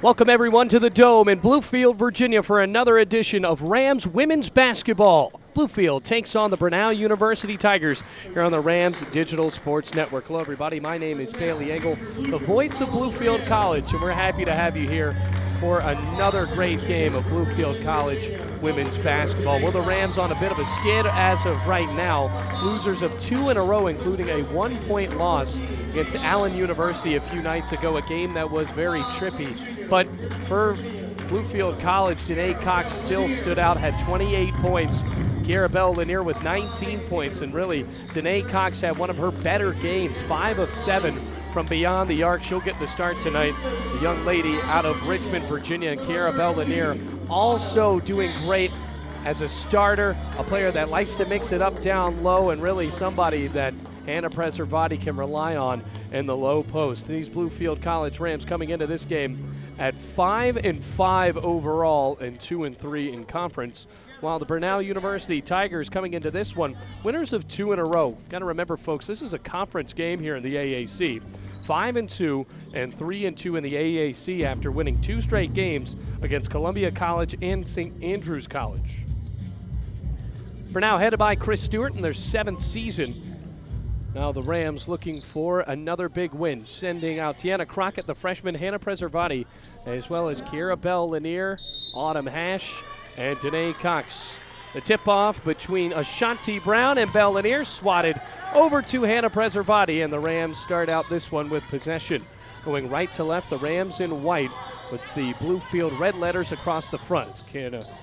Welcome everyone to the Dome in Bluefield, Virginia for another edition of Rams Women's Basketball. Bluefield takes on the Brenau University Tigers here on the Rams Digital Sports Network. Hello everybody, my name is Bailey Engel, the voice of Bluefield College, and we're happy to have you here for another great game of Bluefield College women's basketball. Well, the Rams on a bit of a skid as of right now. Losers of 2 in a row, including a 1-point loss against Allen University a few nights ago, a game that was very trippy. But for Bluefield College, Danae Cox still stood out, had 28 points. Garabelle Lanier with 19 points, and really, Danae Cox had one of her better games, 5 of 7 from beyond the arc. She'll get the start tonight. The young lady out of Richmond, Virginia, and Garabelle Lanier also doing great as a starter, a player that likes to mix it up down low, and really somebody that Hannah Preservati can rely on in the low post. These Bluefield College Rams coming into this game at 5-5 overall and 2-3 in conference, while the Brenau University Tigers coming into this one winners of 2 in a row. Got to remember, folks, this is a conference game here in the AAC. 5-2 and 3-2 in the AAC after winning 2 straight games against Columbia College and St. Andrews College. Brenau headed by Chris Stewart in their 7th season. Now the Rams looking for another big win, sending out Tiana Crockett, the freshman, Hannah Preservati, as well as Garabelle Lanier, Autumn Hash, and Danae Cox. The tip-off between Ashanti Brown and Belle Lanier swatted over to Hannah Preservati, and the Rams start out this one with possession. Going right to left, the Rams in white with the Bluefield red letters across the front.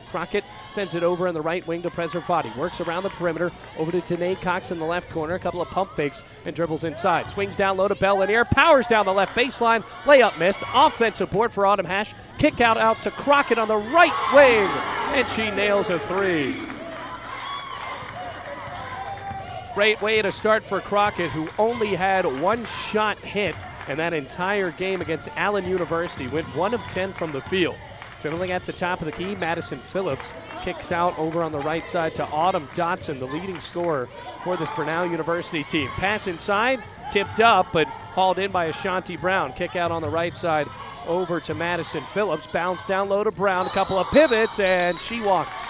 Crockett sends it over in the right wing to Preservati. Works around the perimeter over to Danae Cox in the left corner. A couple of pump fakes and dribbles inside. Swings down low to Belle Lanier. Powers down the left baseline. Layup missed. Offensive board for Autumn Hash. Kick out to Crockett on the right wing. And she nails a 3. Great way to start for Crockett, who only had 1 shot hit and that entire game against Allen University. Went 1 of 10 from the field. Dribbling at the top of the key, Madison Phillips kicks out over on the right side to Autumn Dotson, the leading scorer for this Brenau University team. Pass inside, tipped up, but hauled in by Ashanti Brown. Kick out on the right side over to Madison Phillips. Bounce down low to Brown, a couple of pivots, and she walked.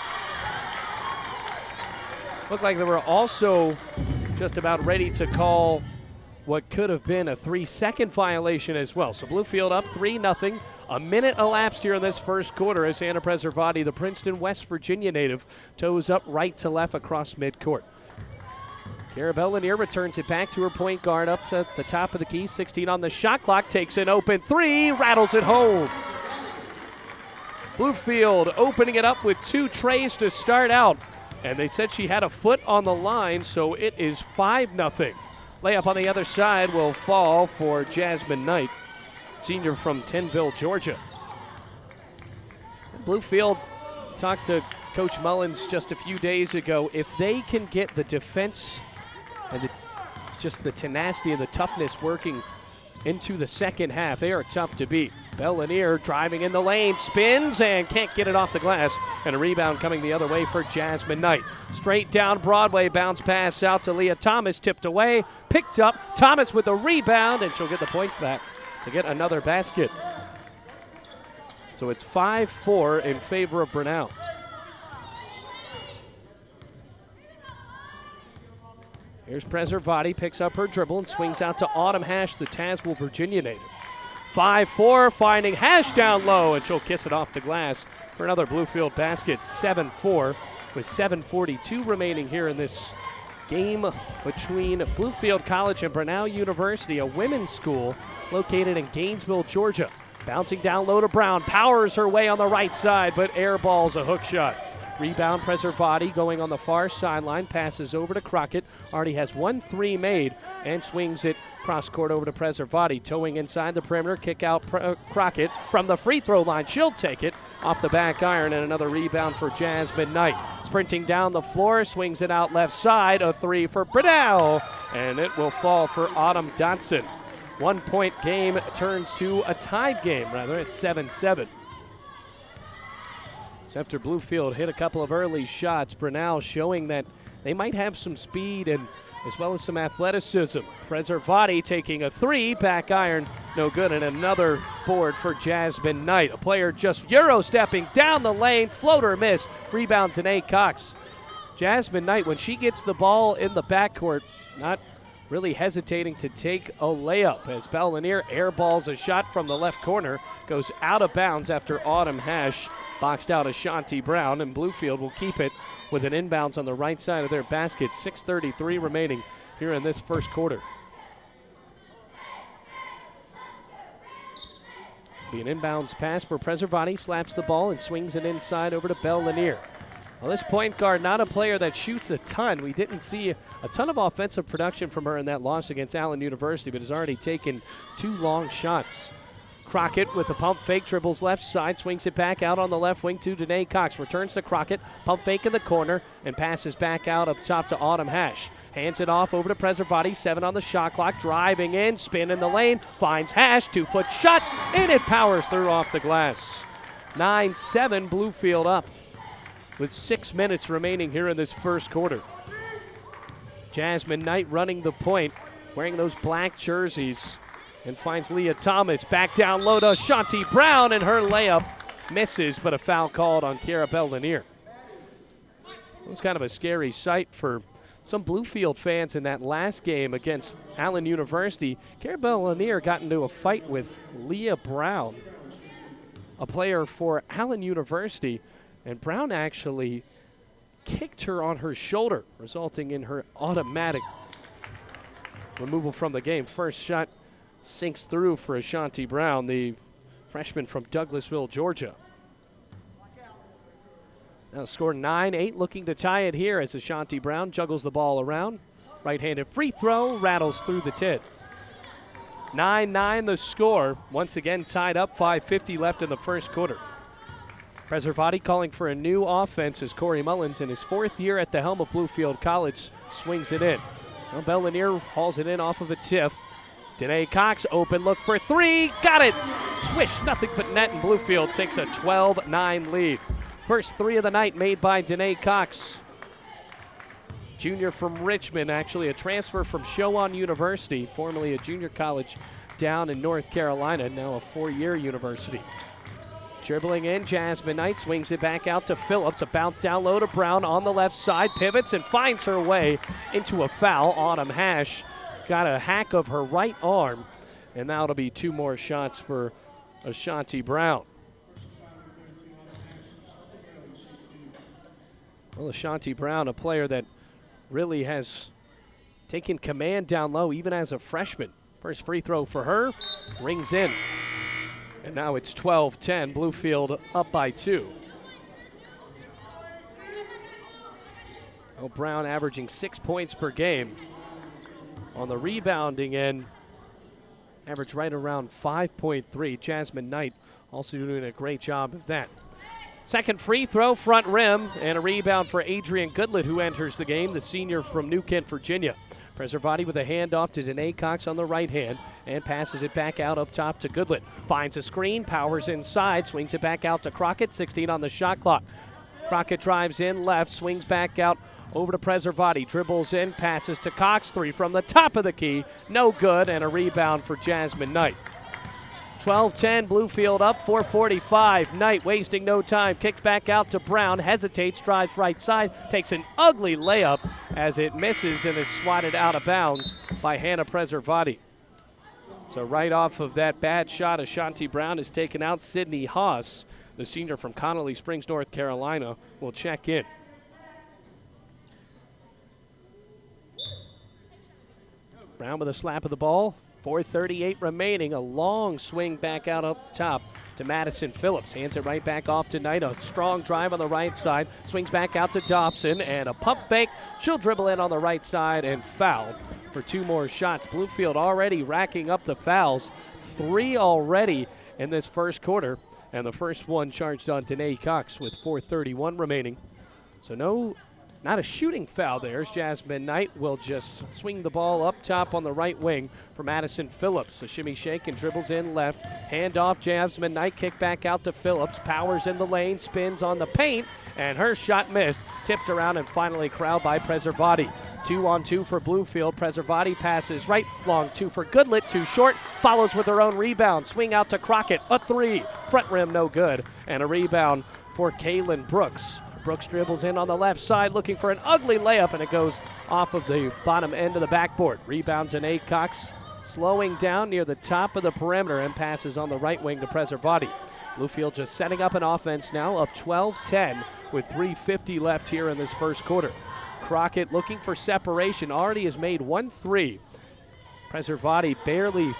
Looked like they were also just about ready to call what could have been a 3-second violation as well. So Bluefield up 3-0. A minute elapsed here in this first quarter as Hannah Preservati, the Princeton, West Virginia native, toes up right to left across midcourt. Garabelle Lanier returns it back to her point guard up at the top of the key. 16 on the shot clock, takes an open 3, rattles it home. Bluefield opening it up with 2 trays to start out. And they said she had a foot on the line, so it is 5-0. Layup on the other side will fall for Jasmine Knight, senior from Tenville, Georgia. Bluefield talked to Coach Mullins just a few days ago. If they can get the defense and just the tenacity and the toughness working into the second half, they are tough to beat. Belle Lanier driving in the lane, spins and can't get it off the glass, and a rebound coming the other way for Jasmine Knight. Straight down Broadway, bounce pass out to Leah Thomas, tipped away, picked up, Thomas with the rebound, and she'll get the point back to get another basket. So it's 5-4 in favor of Brenau. Here's Preservati, picks up her dribble and swings out to Autumn Hash, the Tazewell, Virginia native. 5-4, finding Hash down low, and she'll kiss it off the glass for another Bluefield basket. 7-4 with 7:42 remaining here in this game between Bluefield College and Brenau University, a women's school located in Gainesville, Georgia. Bouncing down low to Brown, powers her way on the right side, but airballs a hook shot. Rebound Preservati going on the far sideline, passes over to Crockett. Already has 1 3 made and swings it cross court over to Preservati. Towing inside the perimeter, kick out Crockett from the free throw line. She'll take it off the back iron, and another rebound for Jasmine Knight. Sprinting down the floor, swings it out left side. A 3 for Brenau, and it will fall for Autumn Dotson. 1-point game turns to a tied game, rather. It's 7-7. So after Bluefield hit a couple of early shots, Brenau showing that they might have some speed and as well as some athleticism. Preservati taking a three, back iron, no good, and another board for Jasmine Knight. A player just Euro-stepping down the lane, floater miss, rebound Danae Cox. Jasmine Knight, when she gets the ball in the backcourt, not really hesitating to take a layup as Belle Lanier airballs a shot from the left corner, goes out of bounds after Autumn Hash boxed out Ashanti Brown, and Bluefield will keep it with an inbounds on the right side of their basket. 6:33 remaining here in this first quarter. Be an inbounds pass for Preservati, slaps the ball and swings it inside over to Belle Lanier. Well, this point guard, not a player that shoots a ton. We didn't see a ton of offensive production from her in that loss against Allen University, but has already taken 2 long shots. Crockett with a pump fake, dribbles left side, swings it back out on the left wing to Danae Cox. Returns to Crockett, pump fake in the corner, and passes back out up top to Autumn Hash. Hands it off over to Preservati, 7 on the shot clock, driving in, spin in the lane, finds Hash, 2-foot shot, and it powers through off the glass. 9-7, Bluefield up with 6 minutes remaining here in this first quarter. Jasmine Knight running the point, wearing those black jerseys, and finds Leah Thomas. Back down low to Ashanti Brown, and her layup misses, but a foul called on Kiara Belle Lanier. It was kind of a scary sight for some Bluefield fans in that last game against Allen University. Kiara Belle Lanier got into a fight with Leah Brown, a player for Allen University, and Brown actually kicked her on her shoulder, resulting in her automatic removal from the game. First shot sinks through for Ashanti Brown, the freshman from Douglasville, Georgia. Now score 9-8, looking to tie it here as Ashanti Brown juggles the ball around. Right-handed free throw, rattles through the tin. 9-9 the score, once again tied up, 5:50 left in the first quarter. Preservati calling for a new offense as Corey Mullins, in his 4th year at the helm of Bluefield College, swings it in. Well, Belle Lanier hauls it in off of a tip. Danae Cox, open look for 3, got it! Swish, nothing but net, and Bluefield takes a 12-9 lead. First 3 of the night made by Danae Cox. Junior from Richmond, actually a transfer from Showan University, formerly a junior college down in North Carolina, now a 4-year university. Dribbling in, Jasmine Knight swings it back out to Phillips. A bounce down low to Brown on the left side, pivots and finds her way into a foul. Autumn Hash got a hack of her right arm, and now it'll be 2 more shots for Ashanti Brown. Well, Ashanti Brown, a player that really has taken command down low, even as a freshman. First free throw for her, rings in. And now it's 12-10, Bluefield up by 2. Well, Brown averaging 6 points per game. On the rebounding end, average right around 5.3. Jasmine Knight also doing a great job of that. Second free throw, front rim, and a rebound for Adrian Goodlett, who enters the game, the senior from New Kent, Virginia. Preservati with a handoff to Danae Cox on the right hand and passes it back out up top to Goodlett. Finds a screen, powers inside, swings it back out to Crockett, 16 on the shot clock. Crockett drives in left, swings back out over to Preservati, dribbles in, passes to Cox, 3 from the top of the key, no good, and a rebound for Jasmine Knight. 12-10, Bluefield up, 4:45. Knight wasting no time, kicks back out to Brown, hesitates, drives right side, takes an ugly layup as it misses and is swatted out of bounds by Hannah Preservati. So right off of that bad shot, Ashanti Brown has taken out. Sydney Haas, the senior from Connolly Springs, North Carolina, will check in. Brown with a slap of the ball. 4:38 remaining. A long swing back out up top to Madison Phillips. Hands it right back off to Knight. A strong drive on the right side. Swings back out to Dobson and a pump fake. She'll dribble in on the right side and foul for 2 more shots. Bluefield already racking up the fouls. 3 already in this first quarter. And the first one charged on Danae Cox with 4:31 remaining. So Not a shooting foul there, as Jasmine Knight will just swing the ball up top on the right wing for Madison Phillips. A shimmy shake and dribbles in left. Hand off, Jasmine Knight, kick back out to Phillips. Powers in the lane, spins on the paint, and her shot missed. Tipped around and finally corralled by Preservati. 2-on-2 for Bluefield. Preservati passes right, long two for Goodlet, too short. Follows with her own rebound. Swing out to Crockett, a three. Front rim no good, and a rebound for Kaylin Brooks. Brooks dribbles in on the left side looking for an ugly layup, and it goes off of the bottom end of the backboard. Rebound to Nate Cox, slowing down near the top of the perimeter and passes on the right wing to Preservati. Bluefield just setting up an offense now, up 12-10 with 3:50 left here in this first quarter. Crockett looking for separation, already has made 1 3. Preservati barely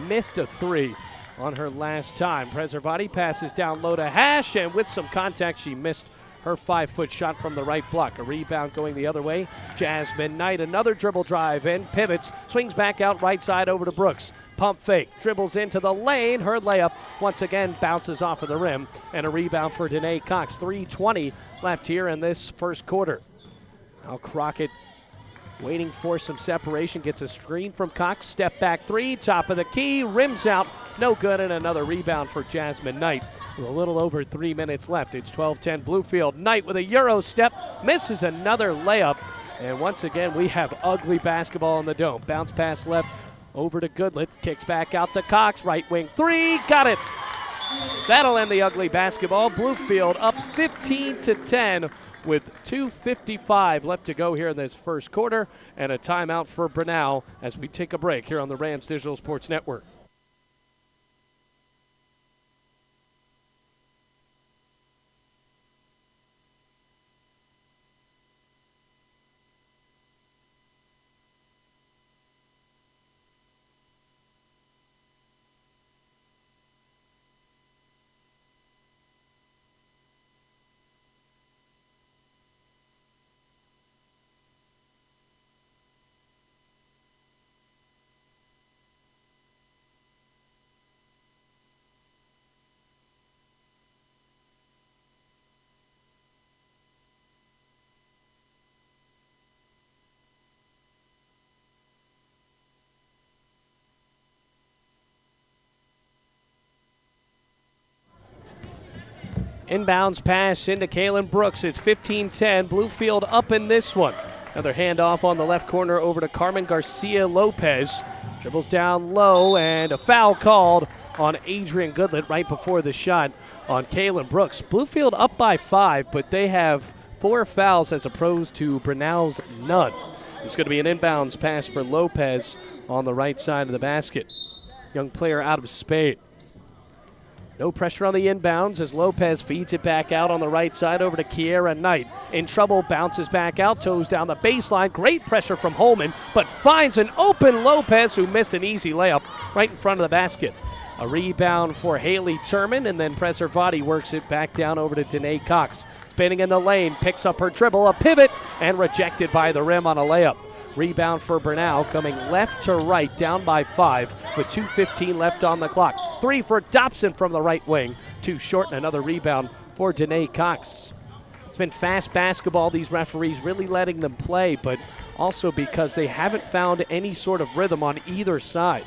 missed a 3 on her last time. Preservati passes down low to Hash, and with some contact, she missed her 5-foot shot from the right block. A rebound going the other way. Jasmine Knight, another dribble drive and pivots. Swings back out right side over to Brooks. Pump fake, dribbles into the lane. Her layup once again bounces off of the rim. And a rebound for Danae Cox. 3:20 left here in this first quarter. Now Crockett waiting for some separation. Gets a screen from Cox. Step back three, top of the key. Rims out. No good, and another rebound for Jasmine Knight. With a little over 3 minutes left. It's 12-10 Bluefield. Knight with a Euro step. Misses another layup. And once again, we have ugly basketball in the dome. Bounce pass left over to Goodlet. Kicks back out to Cox. Right wing three. Got it. That'll end the ugly basketball. Bluefield up 15-10 with 2:55 left to go here in this first quarter. And a timeout for Brenau as we take a break here on the Rams Digital Sports Network. Inbounds pass into Kaylin Brooks. It's 15-10. Bluefield up in this one. Another handoff on the left corner over to Carmen Garcia Lopez. Dribbles down low, and a foul called on Adrian Goodlet right before the shot on Kaylin Brooks. Bluefield up by 5, but they have 4 fouls as opposed to Brenau's none. It's going to be an inbounds pass for Lopez on the right side of the basket. Young player out of Spade. No pressure on the inbounds as Lopez feeds it back out on the right side over to Kiera Knight. In trouble, bounces back out, toes down the baseline. Great pressure from Holman, but finds an open Lopez who missed an easy layup right in front of the basket. A rebound for Haley Turman, and then Preservati works it back down over to Danae Cox. Spinning in the lane, picks up her dribble, a pivot, and rejected by the rim on a layup. Rebound for Brenau, coming left to right, down by 5 with 2:15 left on the clock. 3 for Dobson from the right wing. Too short, and another rebound for Danae Cox. It's been fast basketball, these referees really letting them play, but also because they haven't found any sort of rhythm on either side.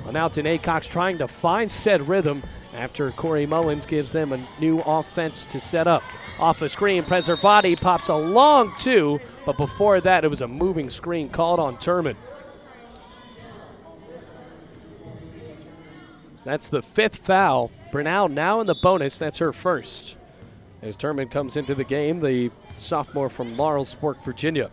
Well, now Danae Cox trying to find said rhythm after Corey Mullins gives them a new offense to set up. Off a screen, Preservati pops a long 2, but before that it was a moving screen called on Turman. That's the 5th foul. Brenau now in the bonus. That's her first. As Turman comes into the game, the sophomore from Laurelsport, Virginia.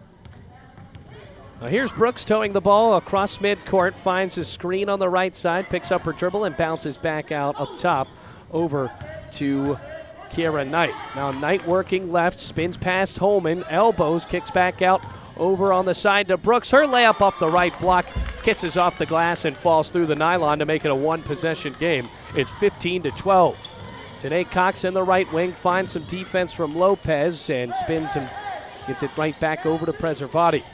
Now here's Brooks towing the ball across midcourt, finds a screen on the right side, picks up her dribble and bounces back out up top over to Kiera Knight. Now Knight working left, spins past Holman, elbows, kicks back out over on the side to Brooks. Her layup off the right block, kisses off the glass and falls through the nylon to make it a 1-possession game. It's 15-12. Danae Cox in the right wing finds some defense from Lopez and spins and gives it right back over to Preservati.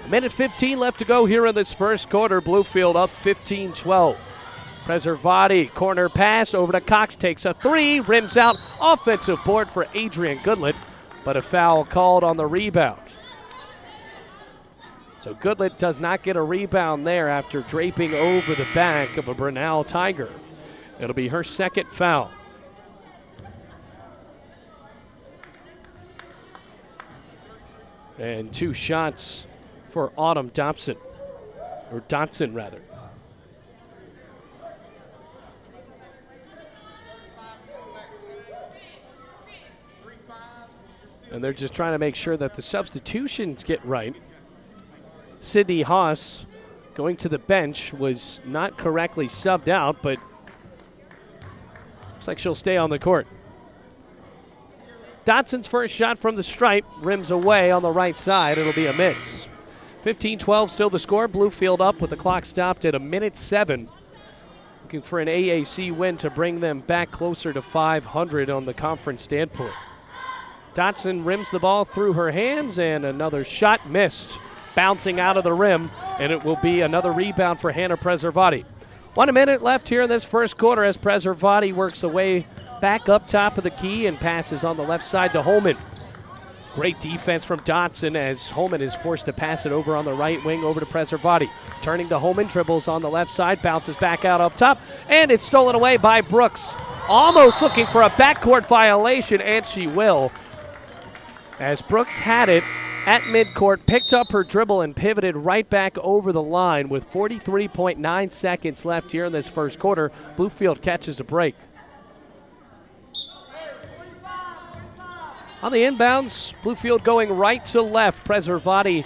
1:15 left to go here in this first quarter. Bluefield up 15-12. Preservati, corner pass over to Cox, takes a 3, rims out, offensive board for Adrian Goodlet. but a foul called on the rebound. So Goodlet does not get a rebound there after draping over the back of a Brenau Tiger. It'll be her second foul. And 2 shots for Autumn Dotson, or Dotson rather. And they're just trying to make sure that the substitutions get right. Sydney Haas going to the bench was not correctly subbed out, but looks like she'll stay on the court. Dotson's first shot from the stripe rims away on the right side. It'll be a miss. 15-12 still the score. Bluefield up with the clock stopped at 1:07. Looking for an AAC win to bring them back closer to 500 on the conference standpoint. Dotson rims the ball through her hands, and another shot missed, bouncing out of the rim, and it will be another rebound for Hannah Preservati. 1 minute left here in this first quarter as Preservati works away back up top of the key and passes on the left side to Holman. Great defense from Dotson as Holman is forced to pass it over on the right wing over to Preservati. Turning to Holman, dribbles on the left side, bounces back out up top, and it's stolen away by Brooks. Almost looking for a backcourt violation, and she will. As Brooks had it at midcourt, picked up her dribble and pivoted right back over the line with 43.9 seconds left here in this first quarter. Bluefield catches a break. On the inbounds, Bluefield going right to left. Preservati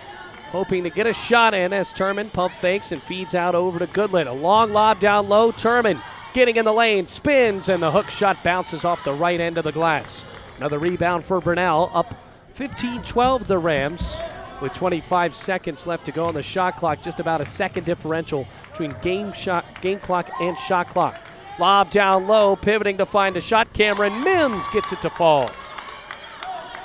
hoping to get a shot in as Turman pump fakes and feeds out over to Goodlet. A long lob down low. Turman getting in the lane, spins, and the hook shot bounces off the right end of the glass. Another rebound for Brenau, up 15-12 the Rams with 25 seconds left to go on the shot clock. Just about a second differential between game clock and shot clock. Lob down low, pivoting to find a shot. Cameron Mims gets it to fall.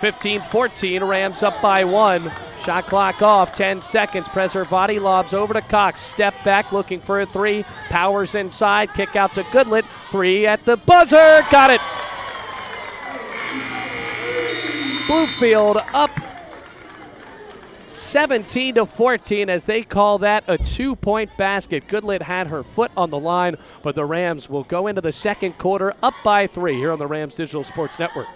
15-14, Rams up by 1. Shot clock off, 10 seconds. Preservati lobs over to Cox. Step back, looking for a 3. Powers inside, kick out to Goodlet. 3 at the buzzer, got it. Bluefield up 17-14 as they call that a 2-point basket. Goodlet had her foot on the line, but the Rams will go into the second quarter up by 3 here on the Rams Digital Sports Network.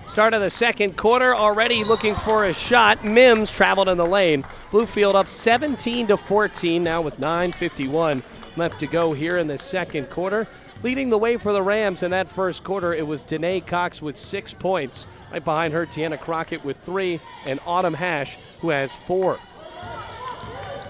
Start of the second quarter, already looking for a shot. Mims traveled in the lane. Bluefield up 17-14 now with 9:51 left to go here in the second quarter. Leading the way for the Rams in that first quarter, it was Danae Cox with 6 points. Right behind her, Tiana Crockett with 3, and Autumn Hash, who has 4.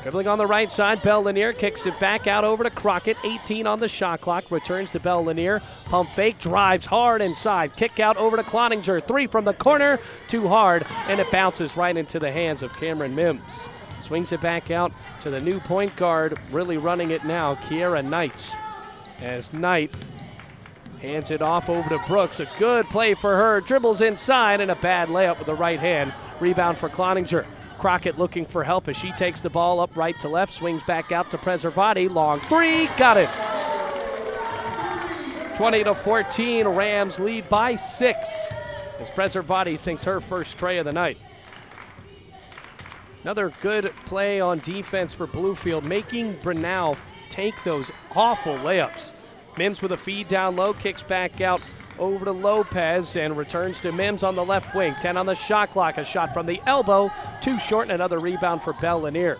Dribbling on the right side, Belle Lanier kicks it back out over to Crockett. 18 on the shot clock, returns to Belle Lanier. Pump fake, drives hard inside. Kick out over to Cloninger. 3 from the corner, too hard, and it bounces right into the hands of Cameron Mims. Swings it back out to the new point guard, really running it now, Kiera Knight. As Knight hands it off over to Brooks. A good play for her. Dribbles inside and a bad layup with the right hand. Rebound for Cloninger. Crockett looking for help as she takes the ball up right to left, swings back out to Preservati. Long three, got it. 20-14, Rams lead by 6 as Preservati sinks her first tray of the night. Another good play on defense for Bluefield, making Brenau take those awful layups. Mims with a feed down low, kicks back out over to Lopez and returns to Mims on the left wing. 10 on the shot clock, a shot from the elbow, too short, and another rebound for Bell Lanier.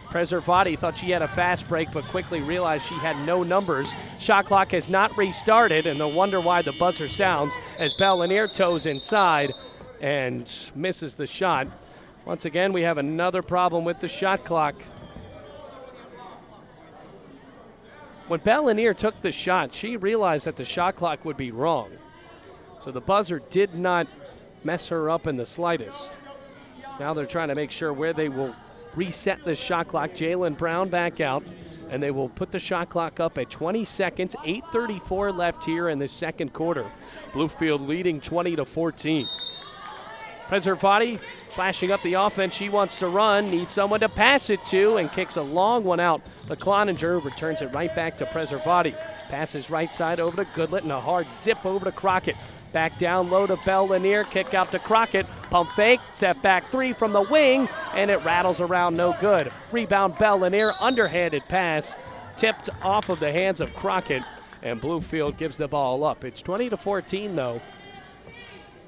Preservati thought she had a fast break, but quickly realized she had no numbers. Shot clock has not restarted, and they'll wonder why the buzzer sounds as Bell Lanier toes inside and misses the shot. Once again, we have another problem with the shot clock. When Bell Lanier took the shot, she realized that the shot clock would be wrong. So the buzzer did not mess her up in the slightest. Now they're trying to make sure where they will reset the shot clock. Jalen Brown back out, and they will put the shot clock up at 20 seconds, 8:34 left here in the second quarter. Bluefield leading 20-14. Preservati flashing up the offense. She wants to run, needs someone to pass it to, and kicks a long one out. But Cloninger returns it right back to Preservati. Passes right side over to Goodlett and a hard zip over to Crockett. Back down low to Bell Lanier, kick out to Crockett. Pump fake, step back three from the wing, and it rattles around, no good. Rebound Bell Lanier, underhanded pass, tipped off of the hands of Crockett, and Bluefield gives the ball up. It's 20-14 though.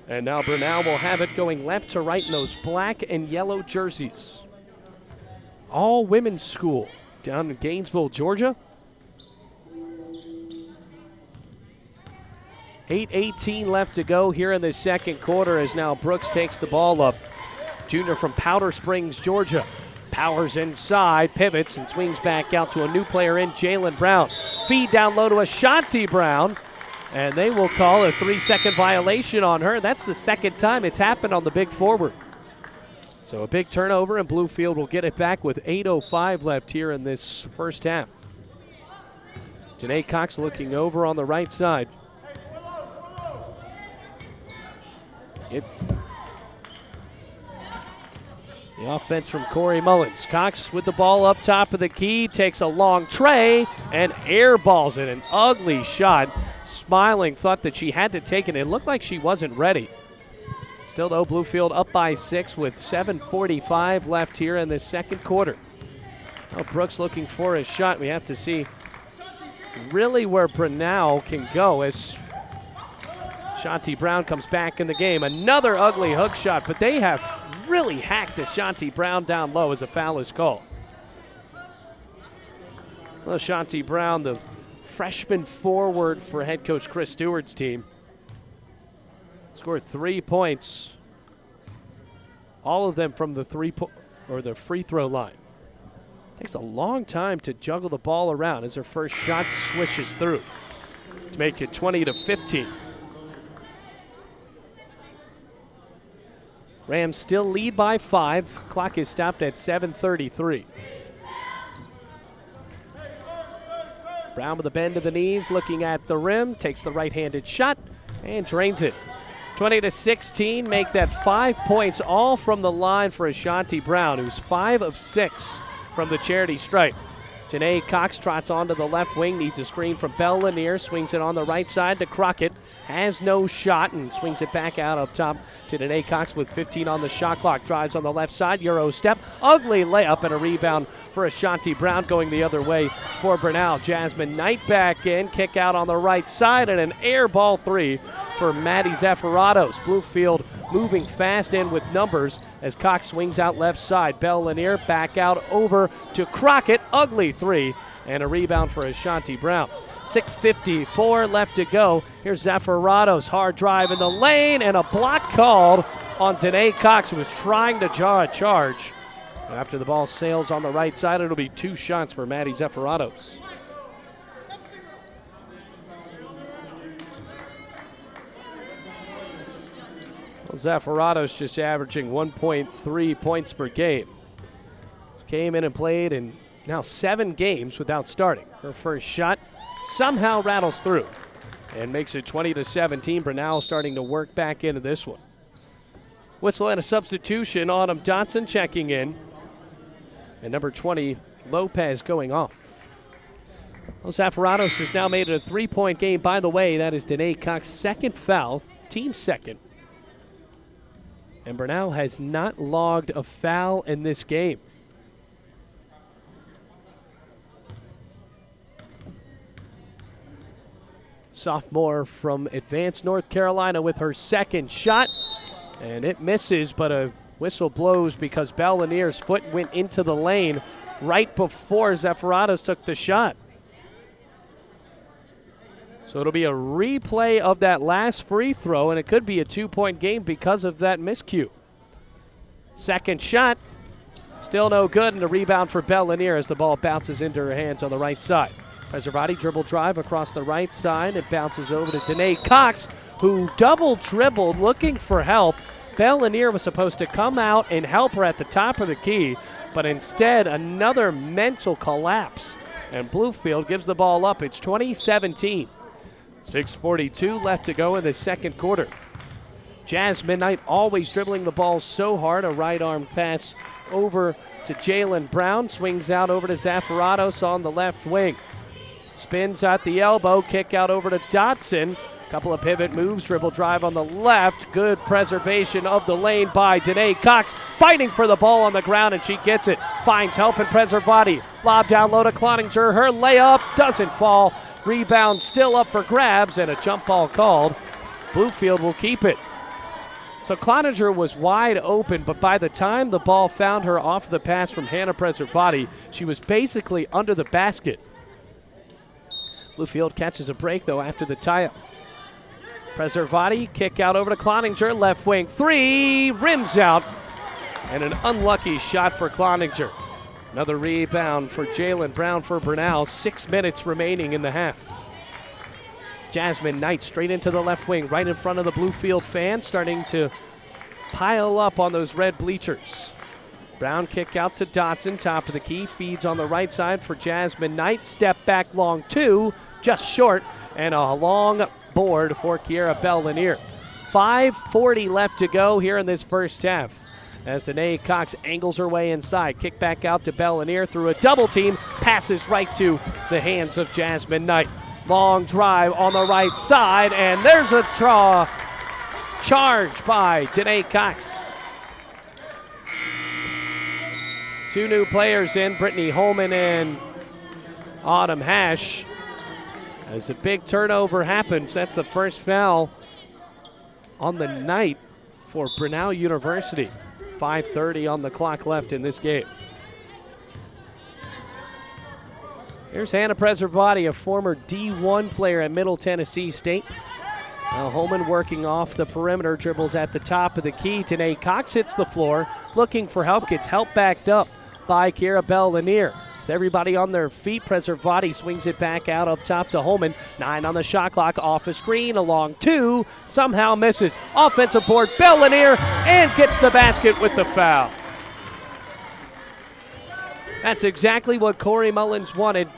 And now Brenau will have it going left to right in those black and yellow jerseys. All women's school down in Gainesville, Georgia. 8:18 left to go here in the second quarter as now Brooks takes the ball up. Junior from Powder Springs, Georgia. Powers inside, pivots, and swings back out to a new player in Jalen Brown. Feed down low to Ashanti Brown, and they will call a 3-second violation on her. That's the second time it's happened on the big forward. So a big turnover, and Bluefield will get it back with 8:05 left here in this first half. Janae Cox looking over on the right side. The offense from Corey Mullins. Cox with the ball up top of the key, takes a long tray and airballs it. An ugly shot. Smiling thought that she had to take it. It looked like she wasn't ready. Still though, Bluefield up by 6 with 7:45 left here in the second quarter. Now Brooks looking for a shot. We have to see really where Brenau can go as Ashanti Brown comes back in the game. Another ugly hook shot, but they have really hacked Ashanti Brown down low as a foul is called. Well, Ashanti Brown, the freshman forward for head coach Chris Stewart's team, scored 3 points, all of them from the free throw line. Takes a long time to juggle the ball around as her first shot swishes through to make it 20-15. Rams still lead by 5. Clock is stopped at 7:33. Brown with a bend to the knees, looking at the rim, takes the right-handed shot and drains it. 20-16, make that 5 points, all from the line for Ashanti Brown, who's 5 of 6 from the charity stripe. Janae Cox trots onto the left wing, needs a screen from Bell Lanier, swings it on the right side to Crockett. Has no shot and swings it back out up top to Janae Cox with 15 on the shot clock. Drives on the left side, Euro step, ugly layup and a rebound for Ashanti Brown going the other way for Brenau. Jasmine Knight back in, kick out on the right side and an air ball three for Maddie Zeffiratos. Bluefield moving fast in with numbers as Cox swings out left side. Bell Lanier back out over to Crockett, ugly three and a rebound for Ashanti Brown. 6:54 left to go. Here's Zeffiratos, hard drive in the lane, and a block called on Janae Cox, who was trying to draw a charge. After the ball sails on the right side, it'll be 2 shots for Maddie Zeffiratos. Well, Zeffiratos just averaging 1.3 points per game. Came in and played in now 7 games without starting. Her first shot somehow rattles through and makes it 20-17. Brenau starting to work back into this one. Whistle and a substitution. Autumn Dotson checking in. And number 20, Lopez going off. Well, Zaffaratos has now made it a 3-point game. By the way, that is Danae Cox's second foul, team second. And Brenau has not logged a foul in this game. Sophomore from Advanced North Carolina with her second shot. And it misses, but a whistle blows because Belle Lanier's foot went into the lane right before Zaffaratos took the shot. So it'll be a replay of that last free throw, and it could be a 2-point game because of that miscue. Second shot, still no good, and a rebound for Belle Lanier as the ball bounces into her hands on the right side. Preservati dribble drive across the right side. It bounces over to Danae Cox, who double dribbled looking for help. Belle Lanier was supposed to come out and help her at the top of the key, but instead another mental collapse. And Bluefield gives the ball up. It's 20-17. 6:42 left to go in the second quarter. Jasmine Knight always dribbling the ball so hard. A right arm pass over to Jalen Brown. Swings out over to Zaffaratos on the left wing. Spins at the elbow. Kick out over to Dotson. Couple of pivot moves. Dribble drive on the left. Good preservation of the lane by Danae Cox. Fighting for the ball on the ground, and she gets it. Finds help in Preservati. Lob down low to Cloninger. Her layup doesn't fall. Rebound still up for grabs, and a jump ball called. Bluefield will keep it. So Cloninger was wide open, but by the time the ball found her off the pass from Hannah Preservati, she was basically under the basket. Bluefield catches a break, though, after the tie-up. Preservati, kick out over to Cloninger, left wing three, rims out, and an unlucky shot for Cloninger. Another rebound for Jalen Brown for Brenau. 6 minutes remaining in the half. Jasmine Knight straight into the left wing, right in front of the Bluefield fans, starting to pile up on those red bleachers. Brown kick out to Dotson, top of the key, feeds on the right side for Jasmine Knight. Step back long two, just short, and a long board for Kiera Belle Lanier. 5:40 left to go here in this first half. As Danae Cox angles her way inside. Kick back out to Belle Lanier through a double team. Passes right to the hands of Jasmine Knight. Long drive on the right side, and there's a draw. Charge by Danae Cox. Two new players in, Brittany Holman and Autumn Hash. As a big turnover happens, that's the first foul on the night for Brenau University. 5:30 on the clock left in this game. Here's Hannah Preservati, a former D1 player at Middle Tennessee State. Now Holman working off the perimeter, dribbles at the top of the key. Danae Cox hits the floor, looking for help, gets help backed up by Kiera Belle Lanier. With everybody on their feet, Preservati swings it back out up top to Holman. 9 on the shot clock, off a screen, along two, somehow misses. Offensive board, Belle Lanier, and gets the basket with the foul. That's exactly what Corey Mullins wanted.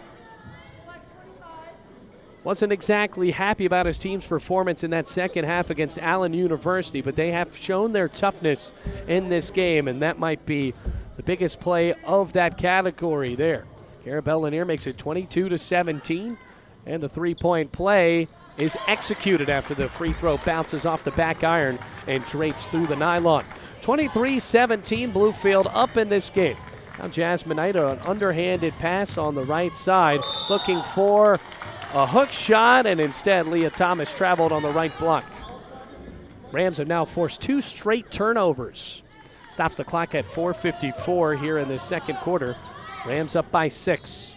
Wasn't exactly happy about his team's performance in that second half against Allen University, but they have shown their toughness in this game, and that might be the biggest play of that category there. Kiera Belle Lanier makes it 22-17, and the three-point play is executed after the free throw bounces off the back iron and drapes through the nylon. 23-17, Bluefield up in this game. Now Jasmine Knight, an underhanded pass on the right side, looking for a hook shot, and instead Leah Thomas traveled on the right block. Rams have now forced 2 straight turnovers. Stops the clock at 4:54 here in the second quarter. Rams up by 6.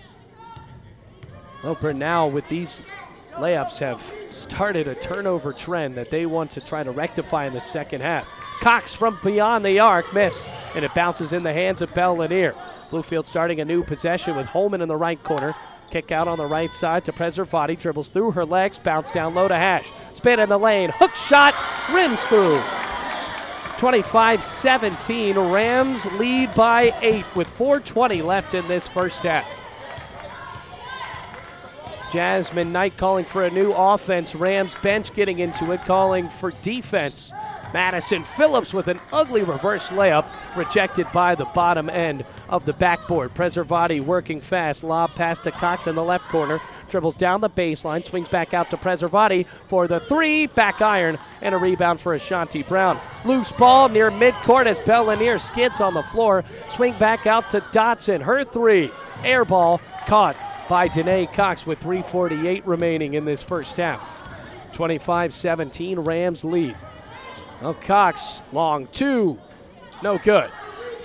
Well, Brenau with these layups have started a turnover trend that they want to try to rectify in the second half. Cox from beyond the arc missed, and it bounces in the hands of Belle Lanier. Bluefield starting a new possession with Holman in the right corner. Kick out on the right side to Preservati, dribbles through her legs, bounce down low to Hash. Spin in the lane, hook shot, rims through. 25-17, Rams lead by 8 with 4:20 left in this first half. Jasmine Knight calling for a new offense. Rams bench getting into it, calling for defense. Madison Phillips with an ugly reverse layup, rejected by the bottom end of the backboard. Preservati working fast, lob pass to Cox in the left corner, dribbles down the baseline, swings back out to Preservati for the three, back iron, and a rebound for Ashanti Brown. Loose ball near midcourt as Bellanier skids on the floor, swing back out to Dotson, her three, air ball caught by Danae Cox with 3:48 remaining in this first half. 25-17, Rams lead. Well, Cox, long two, no good.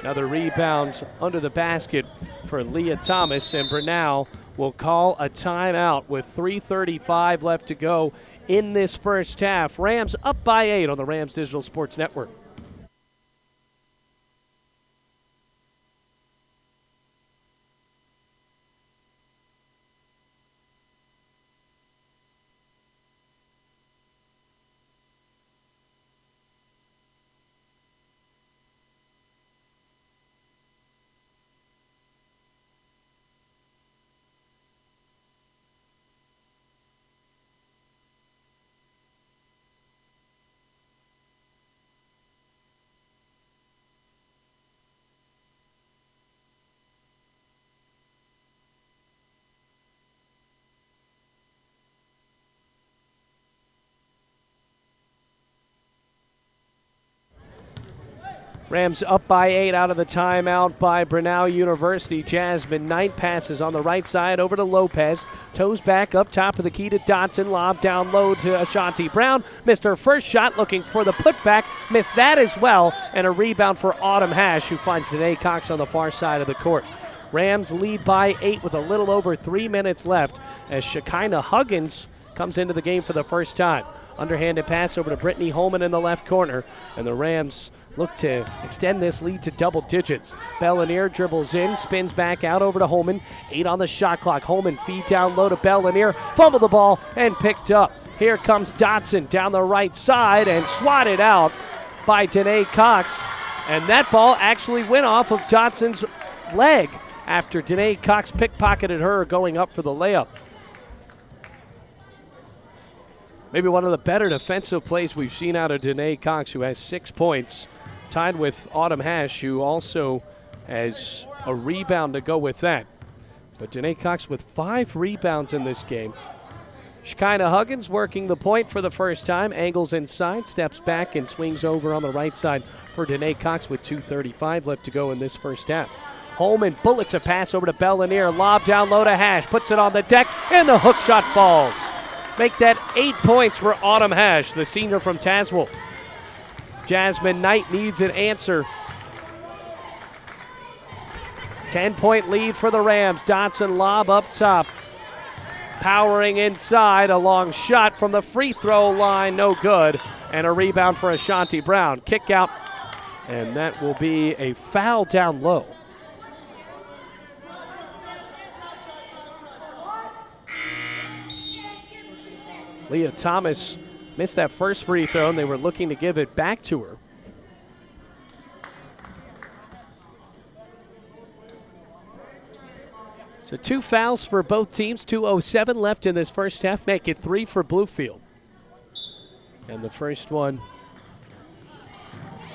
Another rebound under the basket for Leah Thomas, and Brenau will call a timeout with 3:35 left to go in this first half. Rams up by 8 on the Rams Digital Sports Network. Rams up by 8 out of the timeout by Brenau University. Jasmine Knight passes on the right side over to Lopez. Toes back up top of the key to Dotson. Lob down low to Ashanti Brown. Missed her first shot, looking for the putback. Missed that as well. And a rebound for Autumn Hash, who finds Danae Cox on the far side of the court. Rams lead by 8 with a little over 3 minutes left as Shekinah Huggins comes into the game for the first time. Underhanded pass over to Brittany Holman in the left corner. And the Rams look to extend this lead to double digits. Bellanier dribbles in, spins back out over to Holman. 8 on the shot clock. Holman feed down low to Bellanier. Fumbled the ball and picked up. Here comes Dotson down the right side and swatted out by Danae Cox. And that ball actually went off of Dotson's leg after Danae Cox pickpocketed her going up for the layup. Maybe one of the better defensive plays we've seen out of Danae Cox, who has 6 points, tied with Autumn Hash, who also has a rebound to go with that. But Danae Cox with 5 rebounds in this game. Shekinah Huggins working the point for the first time, angles inside, steps back and swings over on the right side for Danae Cox with 2:35 left to go in this first half. Holman bullets a pass over to Bellanier, lob down low to Hash, puts it on the deck, and the hook shot falls. Make that 8 points for Autumn Hash, the senior from Tazewell. Jasmine Knight needs an answer. 10-point lead for the Rams. Dotson lob up top. Powering inside, a long shot from the free throw line, no good. And a rebound for Ashanti Brown. Kick out, and that will be a foul down low. Leah Thomas missed that first free throw, and they were looking to give it back to her. So 2 fouls for both teams, 2:07 left in this first half, make it 3 for Bluefield. And the first one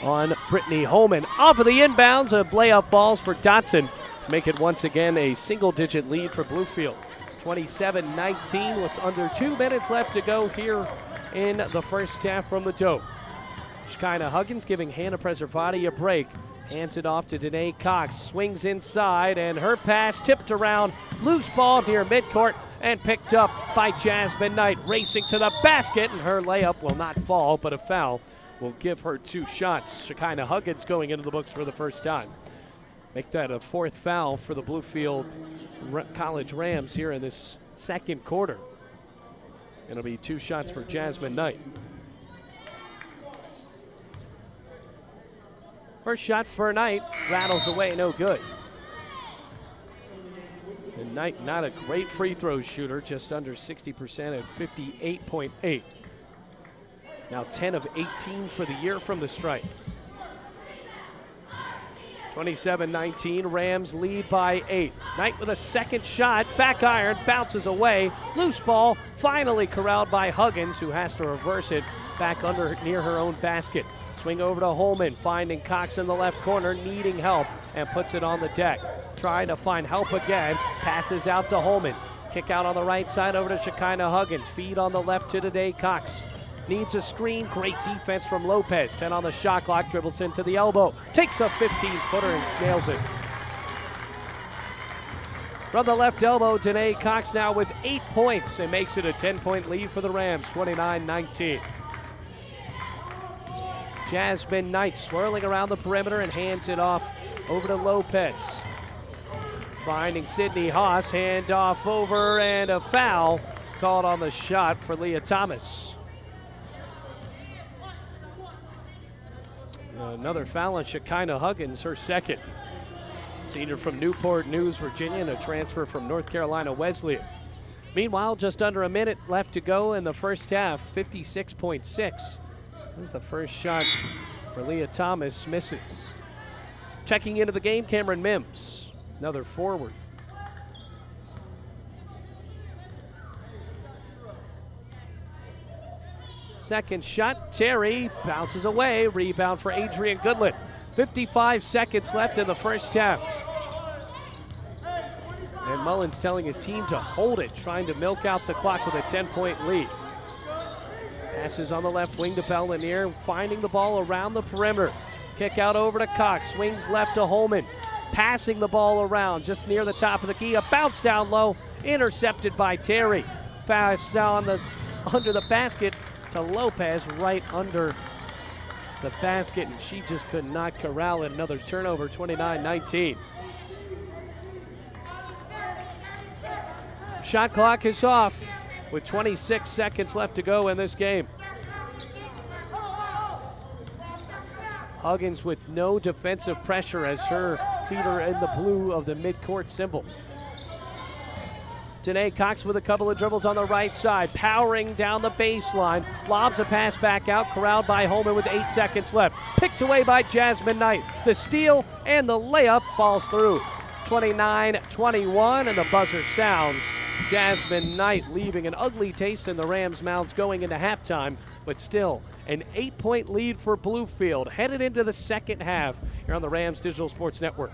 on Brittany Holman. Off of the inbounds, a layup falls for Dotson to make it once again a single-digit lead for Bluefield. 27-19 with under 2 minutes left to go here in the first half from the Dome. Shekinah Huggins giving Hannah Preservati a break. Hands it off to Danae Cox. Swings inside, and her pass tipped around. Loose ball near midcourt and picked up by Jasmine Knight. Racing to the basket, and her layup will not fall, but a foul will give her 2 shots. Shekinah Huggins going into the books for the first time. Make that a 4th foul for the Bluefield College Rams here in this second quarter. It'll be 2 shots for Jasmine Knight. First shot for Knight, rattles away, no good. And Knight, not a great free throw shooter, just under 60% at 58.8. Now 10 of 18 for the year from the stripe. 27-19, Rams lead by 8. Knight with a second shot, back iron, bounces away. Loose ball, finally corralled by Huggins, who has to reverse it back under near her own basket. Swing over to Holman, finding Cox in the left corner, needing help, and puts it on the deck. Trying to find help again, passes out to Holman. Kick out on the right side over to Shekinah Huggins. Feed on the left to today Cox. Needs a screen, great defense from Lopez. 10 on the shot clock, dribbles into the elbow. Takes a 15-footer and nails it. From the left elbow, Danae Cox now with 8 points and makes it a 10-point lead for the Rams, 29-19. Jasmine Knight swirling around the perimeter and hands it off over to Lopez. Finding Sydney Haas, handoff over, and a foul called on the shot for Leah Thomas. Another foul on Shekinah Huggins, her second. Senior from Newport News, Virginia, and a transfer from North Carolina Wesleyan. Meanwhile, just under a minute left to go in the first half, 56.6. This is the first shot for Leah Thomas, misses. Checking into the game, Cameron Mims, another forward. Second shot, Terry bounces away. Rebound for Adrian Goodland. 55 seconds left in the first half. And Mullins telling his team to hold it, trying to milk out the clock with a 10-point lead. Passes on the left wing to Bellinier, finding the ball around the perimeter. Kick out over to Cox, swings left to Holman. Passing the ball around just near the top of the key. A bounce down low, intercepted by Terry. Pass down under the basket to Lopez, right under the basket, and she just could not corral it. Another turnover, 29-19. Shot clock is off with 26 seconds left to go in this game. Huggins with no defensive pressure as her feet are in the blue of the midcourt symbol. Danae Cox with a couple of dribbles on the right side, powering down the baseline, lobs a pass back out, corralled by Holman with 8 seconds left. Picked away by Jasmine Knight. The steal and the layup falls through. 29-21, and the buzzer sounds. Jasmine Knight leaving an ugly taste in the Rams' mouths going into halftime, but still an 8-point lead for Bluefield headed into the second half here on the Rams Digital Sports Network.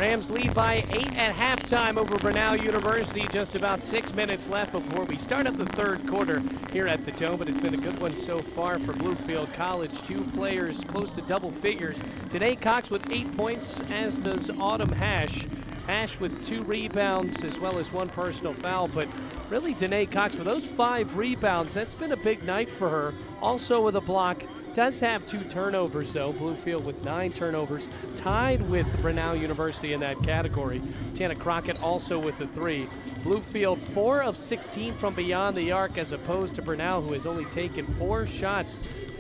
Rams lead by 8 at halftime over Brenau University. Just about 6 minutes left before we start up the third quarter here at the Dome. But it's been a good one so far for Bluefield College. 2 players close to double figures. Danae Cox with 8 points, as does Autumn Hash. Hash with 2 rebounds as well as 1 personal foul. But really, Danae Cox with those 5 rebounds, that's been a big night for her. Also with a block. Does have 2 turnovers, though. Bluefield with 9 turnovers, tied with Brenau University in that category. Tana Crockett also with the 3. Bluefield 4 of 16 from beyond the arc, as opposed to Brenau, who has only taken 4 shots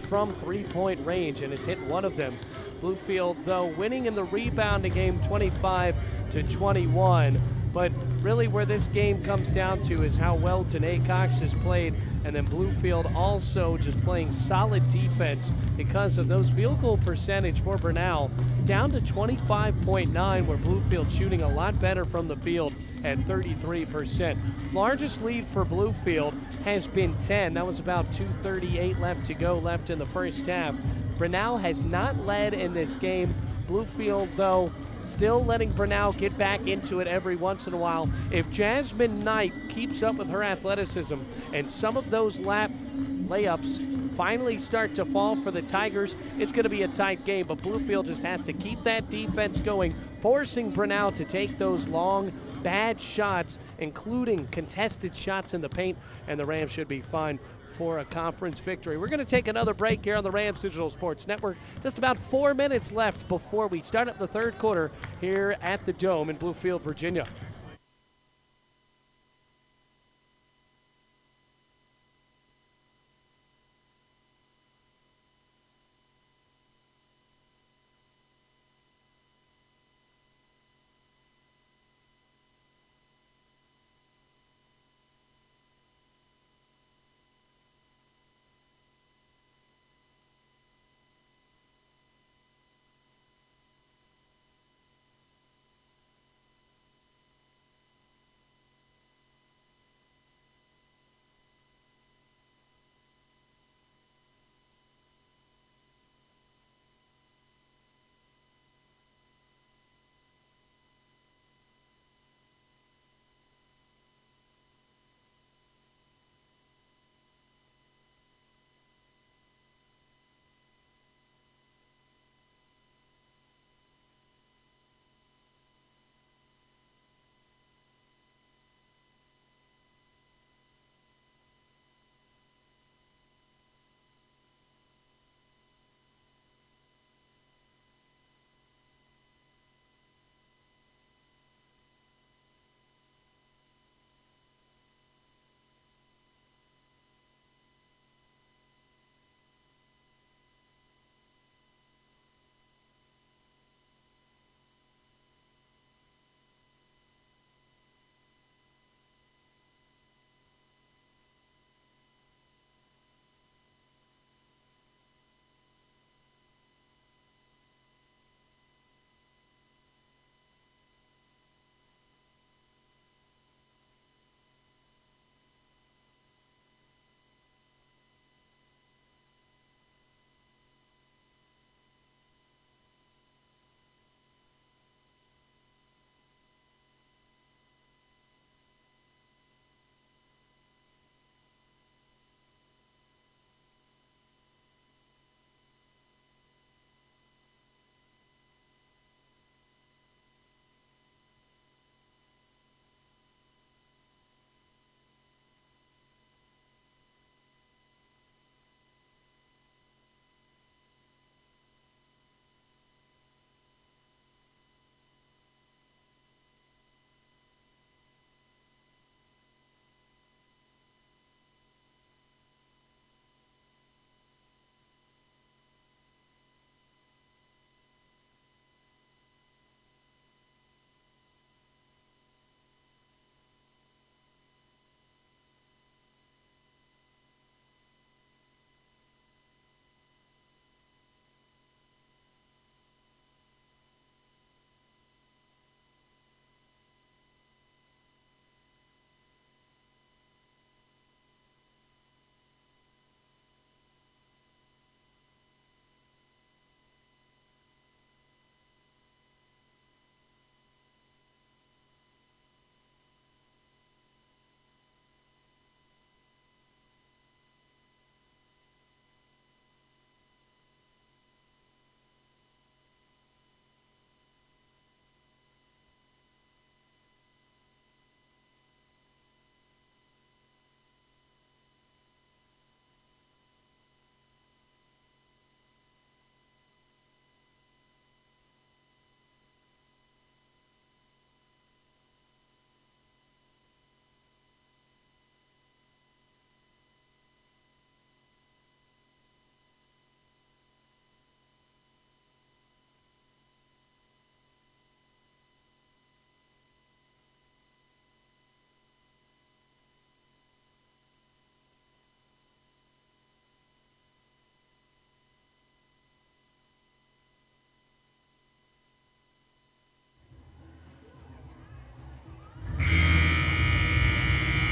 from 3-point range and has hit 1 of them. Bluefield, though, winning in the rebounding game 25-21. But really where this game comes down to is how well Danae Cox has played, and then Bluefield also just playing solid defense because of those field goal percentage for Brenau down to 25.9, where Bluefield shooting a lot better from the field at 33%. Largest lead for Bluefield has been 10. That was about 2:38 left to go left in the first half. Brenau has not led in this game. Bluefield, though, still letting Brenau get back into it every once in a while. If Jasmine Knight keeps up with her athleticism and some of those layups finally start to fall for the Tigers, it's going to be a tight game. But Bluefield just has to keep that defense going, forcing Brenau to take those long, bad shots, including contested shots in the paint, and the Rams should be fine for a conference victory. We're going to take another break here on the Rams Digital Sports Network. Just about 4 minutes left before we start up the third quarter here at the Dome in Bluefield, Virginia.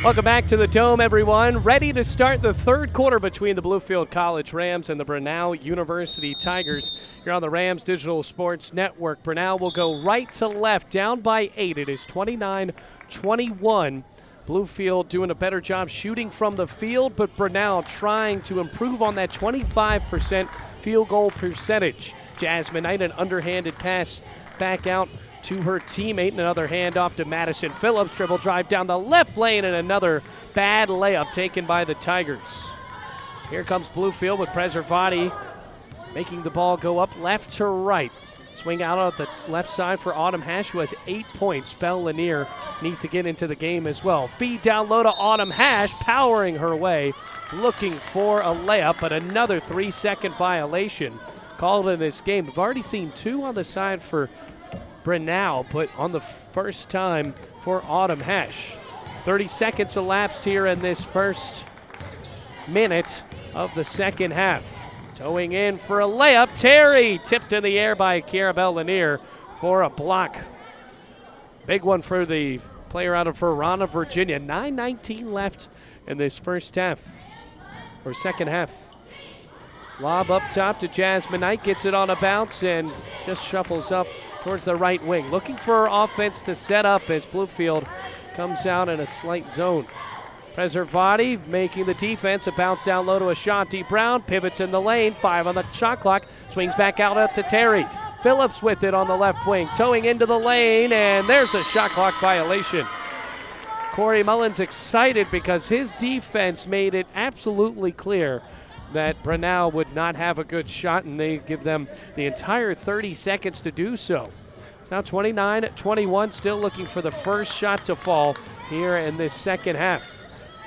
Welcome back to the Dome, everyone. Ready to start the third quarter between the Bluefield College Rams and the Brenau University Tigers here on the Rams Digital Sports Network. Brenau will go right to left, down by 8. It is 29-21. Bluefield doing a better job shooting from the field, but Brenau trying to improve on that 25% field goal percentage. Jasmine Knight, an underhanded pass back out to her teammate, and another handoff to Madison Phillips. Dribble drive down the left lane, and another bad layup taken by the Tigers. Here comes Bluefield with Preservati making the ball go up left to right. Swing out on the left side for Autumn Hash, who has 8 points. Belle Lanier needs to get into the game as well. Feed down low to Autumn Hash, powering her way, looking for a layup, but another 3-second violation called in this game. We've already seen 2 on the side for Brenau, but on the first time for Autumn Hash. 30 seconds elapsed here in this first minute of the second half. Towing in for a layup, Terry, tipped in the air by Kiara Belle Lanier for a block. Big one for the player out of Verona, Virginia. 9:19 left in this first half, or second half. Lob up top to Jasmine Knight, gets it on a bounce and just shuffles up towards the right wing. Looking for offense to set up as Bluefield comes out in a slight zone. Preservati making the defense, a bounce down low to Ashanti Brown, pivots in the lane, 5 on the shot clock, swings back out to Terry. Phillips with it on the left wing, towing into the lane, and there's a shot clock violation. Corey Mullins excited because his defense made it absolutely clear that Brenau would not have a good shot, and they give them the entire 30 seconds to do so. It's now 29-21, still looking for the first shot to fall here in this second half.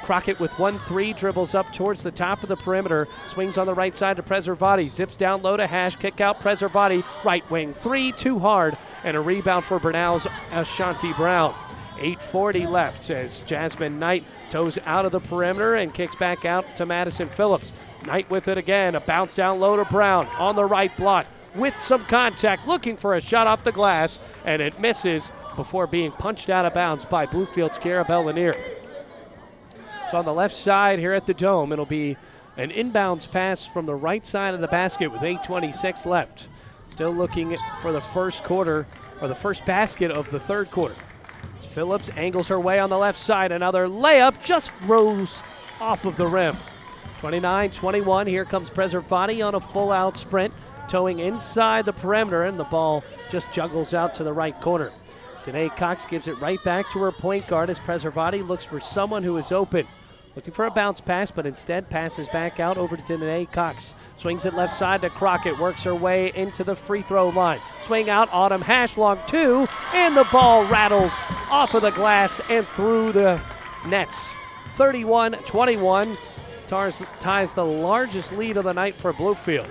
Crockett with 1-3, dribbles up towards the top of the perimeter, swings on the right side to Preservati, zips down low to Hash, kick out Preservati, right wing 3, too hard, and a rebound for Brenau's Ashanti Brown. 8:40 left as Jasmine Knight toes out of the perimeter and kicks back out to Madison Phillips. Knight with it again, a bounce down low to Brown on the right block with some contact, looking for a shot off the glass, and it misses before being punched out of bounds by Bluefield's Kiara Belle Lanier. So on the left side here at the Dome, it'll be an inbounds pass from the right side of the basket with 8:26 left. Still looking for the first quarter, or the first basket of the third quarter. Phillips angles her way on the left side. Another layup just rose off of the rim. 29-21, here comes Preservati on a full-out sprint, towing inside the perimeter, and the ball just juggles out to the right corner. Danae Cox gives it right back to her point guard as Preservati looks for someone who is open. Looking for a bounce pass, but instead passes back out over to Danae Cox. Swings it left side to Crockett, works her way into the free throw line. Swing out, Autumn Hash, long 2, and the ball rattles off of the glass and through the nets. 31-21, ties the largest lead of the night for Bluefield.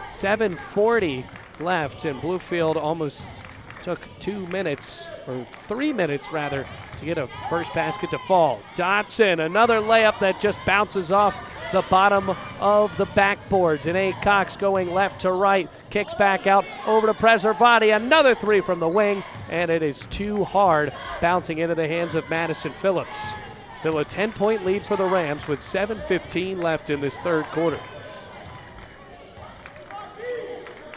7:40 left, and Bluefield almost took 2 minutes, or 3 minutes rather, to get a first basket to fall. Dotson, another layup that just bounces off the bottom of the backboard. Danae Cox going left to right, kicks back out over to Preservati. Another 3 from the wing, and it is too hard, bouncing into the hands of Madison Phillips. Still a 10-point lead for the Rams with 7:15 left in this third quarter.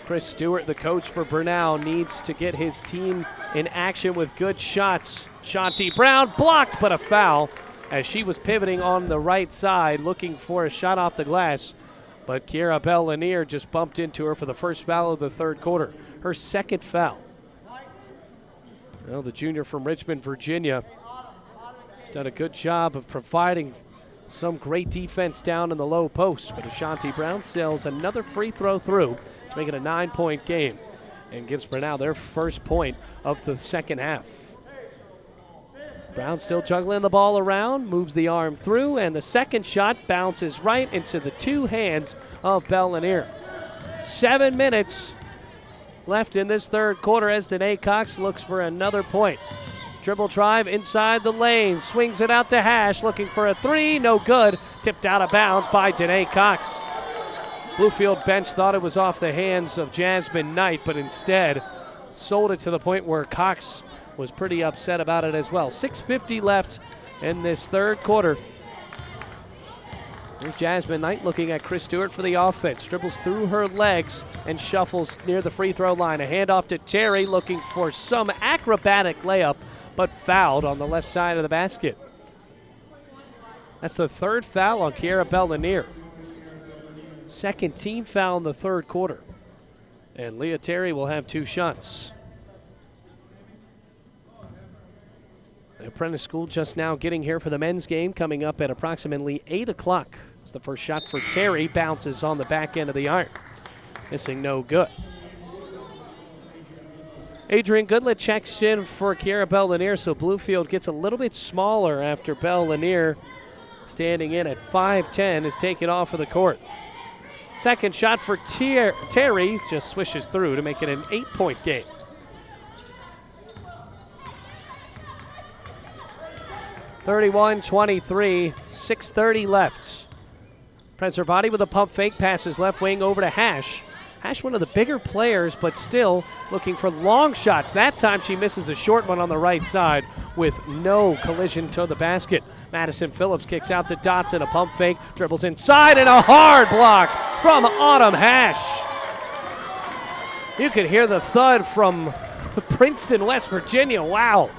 Chris Stewart, the coach for Brenau, needs to get his team in action with good shots. Shanti Brown blocked, but a foul as she was pivoting on the right side looking for a shot off the glass. But Kiara Belle Lanier just bumped into her for the first foul of the third quarter. Her second foul. Well, the junior from Richmond, Virginia, has done a good job of providing some great defense down in the low post. But Ashanti Brown sails another free throw through to make it a 9-point game and gives Brenau their first point of the second half. Brown still juggling the ball around, moves the arm through, and the second shot bounces right into the 2 hands of Belle Lanier. 7 minutes left in this third quarter as Danae Cox looks for another point. Dribble drive inside the lane, swings it out to Hash, looking for a 3, no good. Tipped out of bounds by Danae Cox. Bluefield bench thought it was off the hands of Jasmine Knight, but instead sold it to the point where Cox was pretty upset about it as well. 6:50 left in this third quarter. Here's Jasmine Knight looking at Chris Stewart for the offense. Dribbles through her legs and shuffles near the free throw line. A handoff to Terry looking for some acrobatic layup, but fouled on the left side of the basket. That's the third foul on Kiera Bell-Lanier. Second team foul in the third quarter. And Leah Terry will have 2 shots. The Apprentice School just now getting here for the men's game, coming up at approximately 8 o'clock. It's the first shot for Terry, bounces on the back end of the iron. Missing, no good. Adrian Goodlett checks in for Kiera Bell-Lanier, so Bluefield gets a little bit smaller after Bell-Lanier, standing in at 5'10", is taken off of the court. Second shot for Terry, just swishes through to make it an 8-point game. (31-23), 6:30 left. Preservati with a pump fake, passes left wing over to Hash. Hash, one of the bigger players, but still looking for long shots. That time she misses a short one on the right side with no collision to the basket. Madison Phillips kicks out to Dotson, a pump fake, dribbles inside, and a hard block from Autumn Hash. You could hear the thud from Princeton, West Virginia. Wow.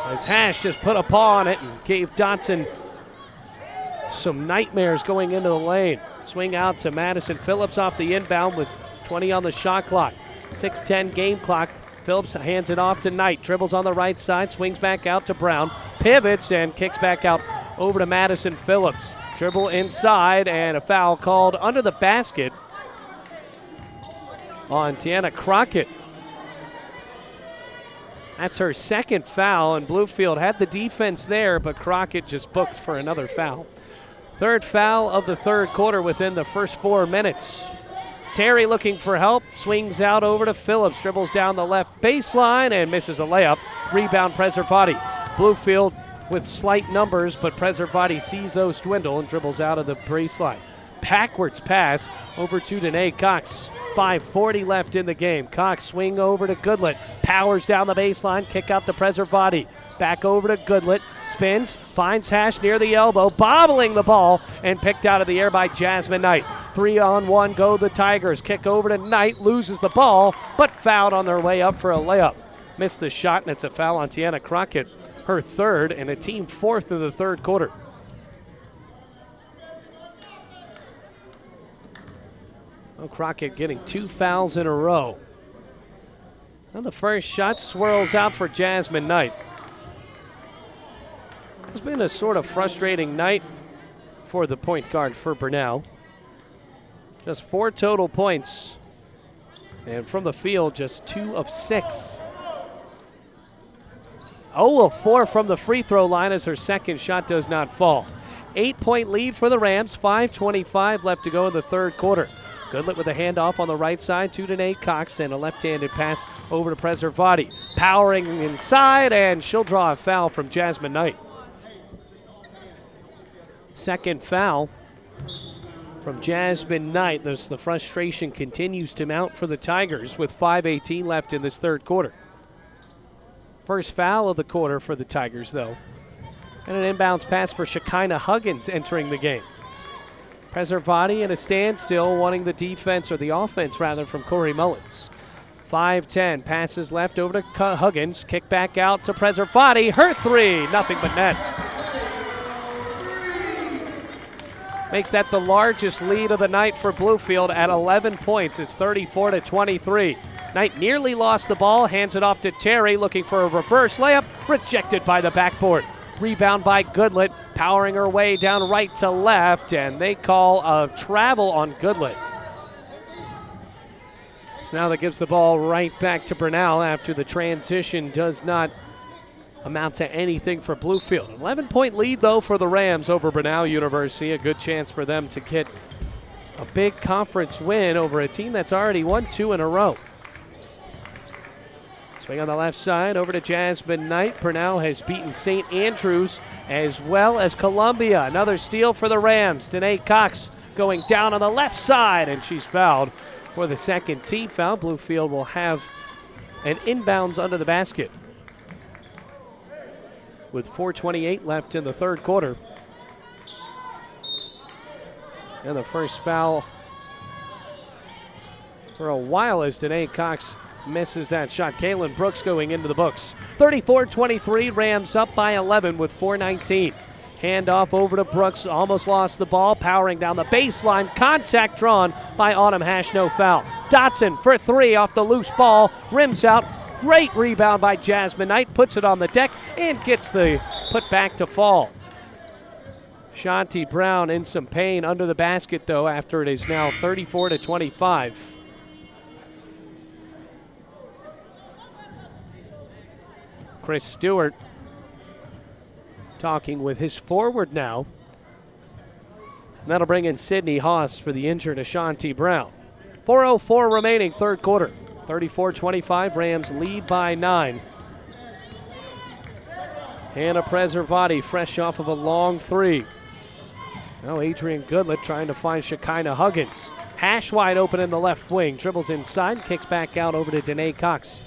As Hash just put a paw on it and gave Dotson some nightmares going into the lane. Swing out to Madison Phillips off the inbound with 20 on the shot clock. 6:10 game clock. Phillips hands it off to Knight. Dribbles on the right side, swings back out to Brown. Pivots and kicks back out over to Madison Phillips. Dribble inside and a foul called under the basket on Tiana Crockett. That's her second foul, and Bluefield had the defense there, but Crockett just booked for another foul. Third foul of the third quarter within the first 4 minutes. Terry looking for help, swings out over to Phillips, dribbles down the left baseline and misses a layup. Rebound Preservati. Bluefield with slight numbers, but Preservati sees those dwindle and dribbles out of the baseline. Backwards pass over to Danae Cox. 5:40 left in the game. Cox swing over to Goodlett. Powers down the baseline, kick out to Preservati. Back over to Goodlett. Spins, finds Hash near the elbow, bobbling the ball, and picked out of the air by Jasmine Knight. 3-on-1 go the Tigers. Kick over to Knight, loses the ball, but fouled on their way up for a layup. Missed the shot, and it's a foul on Tiana Crockett, her third, and a team fourth in the third quarter. Oh, Crockett getting 2 fouls in a row. And the first shot swirls out for Jasmine Knight. It's been a sort of frustrating night for the point guard for Brenau. Just 4 total points. And from the field, just 2 of 6. 0 of 4 from the free throw line as her second shot does not fall. 8-point lead for the Rams, 5:25 left to go in the third quarter. Goodlett with a handoff on the right side to Danae Cox and a left-handed pass over to Preservati. Powering inside, and she'll draw a foul from Jasmine Knight. Second foul from Jasmine Knight. The frustration continues to mount for the Tigers with 5:18 left in this third quarter. First foul of the quarter for the Tigers, though. And an inbounds pass for Shekinah Huggins entering the game. Preservati in a standstill, wanting the defense, or the offense rather, from Corey Mullins. 5-10, passes left over to Huggins, kick back out to Preservati, her three, nothing but net. Makes that the largest lead of the night for Bluefield at 11 points. It's 34-23. Knight nearly lost the ball, hands it off to Terry, looking for a reverse layup, rejected by the backboard. Rebound by Goodlett, powering her way down right to left, and they call a travel on Goodlett. So now that gives the ball right back to Brenau after the transition does not amount to anything for Bluefield. 11-point lead, though, for the Rams over Brenau University. A good chance for them to get a big conference win over a team that's already won 2 in a row. Swing on the left side over to Jasmine Knight. Brenau has beaten St. Andrews as well as Columbia. Another steal for the Rams. Danae Cox going down on the left side, and she's fouled for the second team foul. Bluefield will have an inbounds under the basket. with 4:28 left in the third quarter. And the first foul for a while as Danae Cox misses that shot. Kaylin Brooks going into the books. 34-23, Rams up by 11 with 4:19. Handoff over to Brooks, almost lost the ball, powering down the baseline. Contact drawn by Autumn Hash, no foul. Dotson for three off the loose ball, rims out. Great rebound by Jasmine Knight, puts it on the deck and gets the put back to fall. Shanti Brown in some pain under the basket though after it is now 34-25. Chris Stewart talking with his forward now. And that'll bring in Sydney Haas for the injured Ashanti Brown. 4:04 remaining, third quarter. 34-25, Rams lead by 9. Hannah Preservati fresh off of a long three. Now Adrian Goodlett trying to find Shekinah Huggins. Hash wide open in the left wing, dribbles inside, kicks back out over to Danae Cox.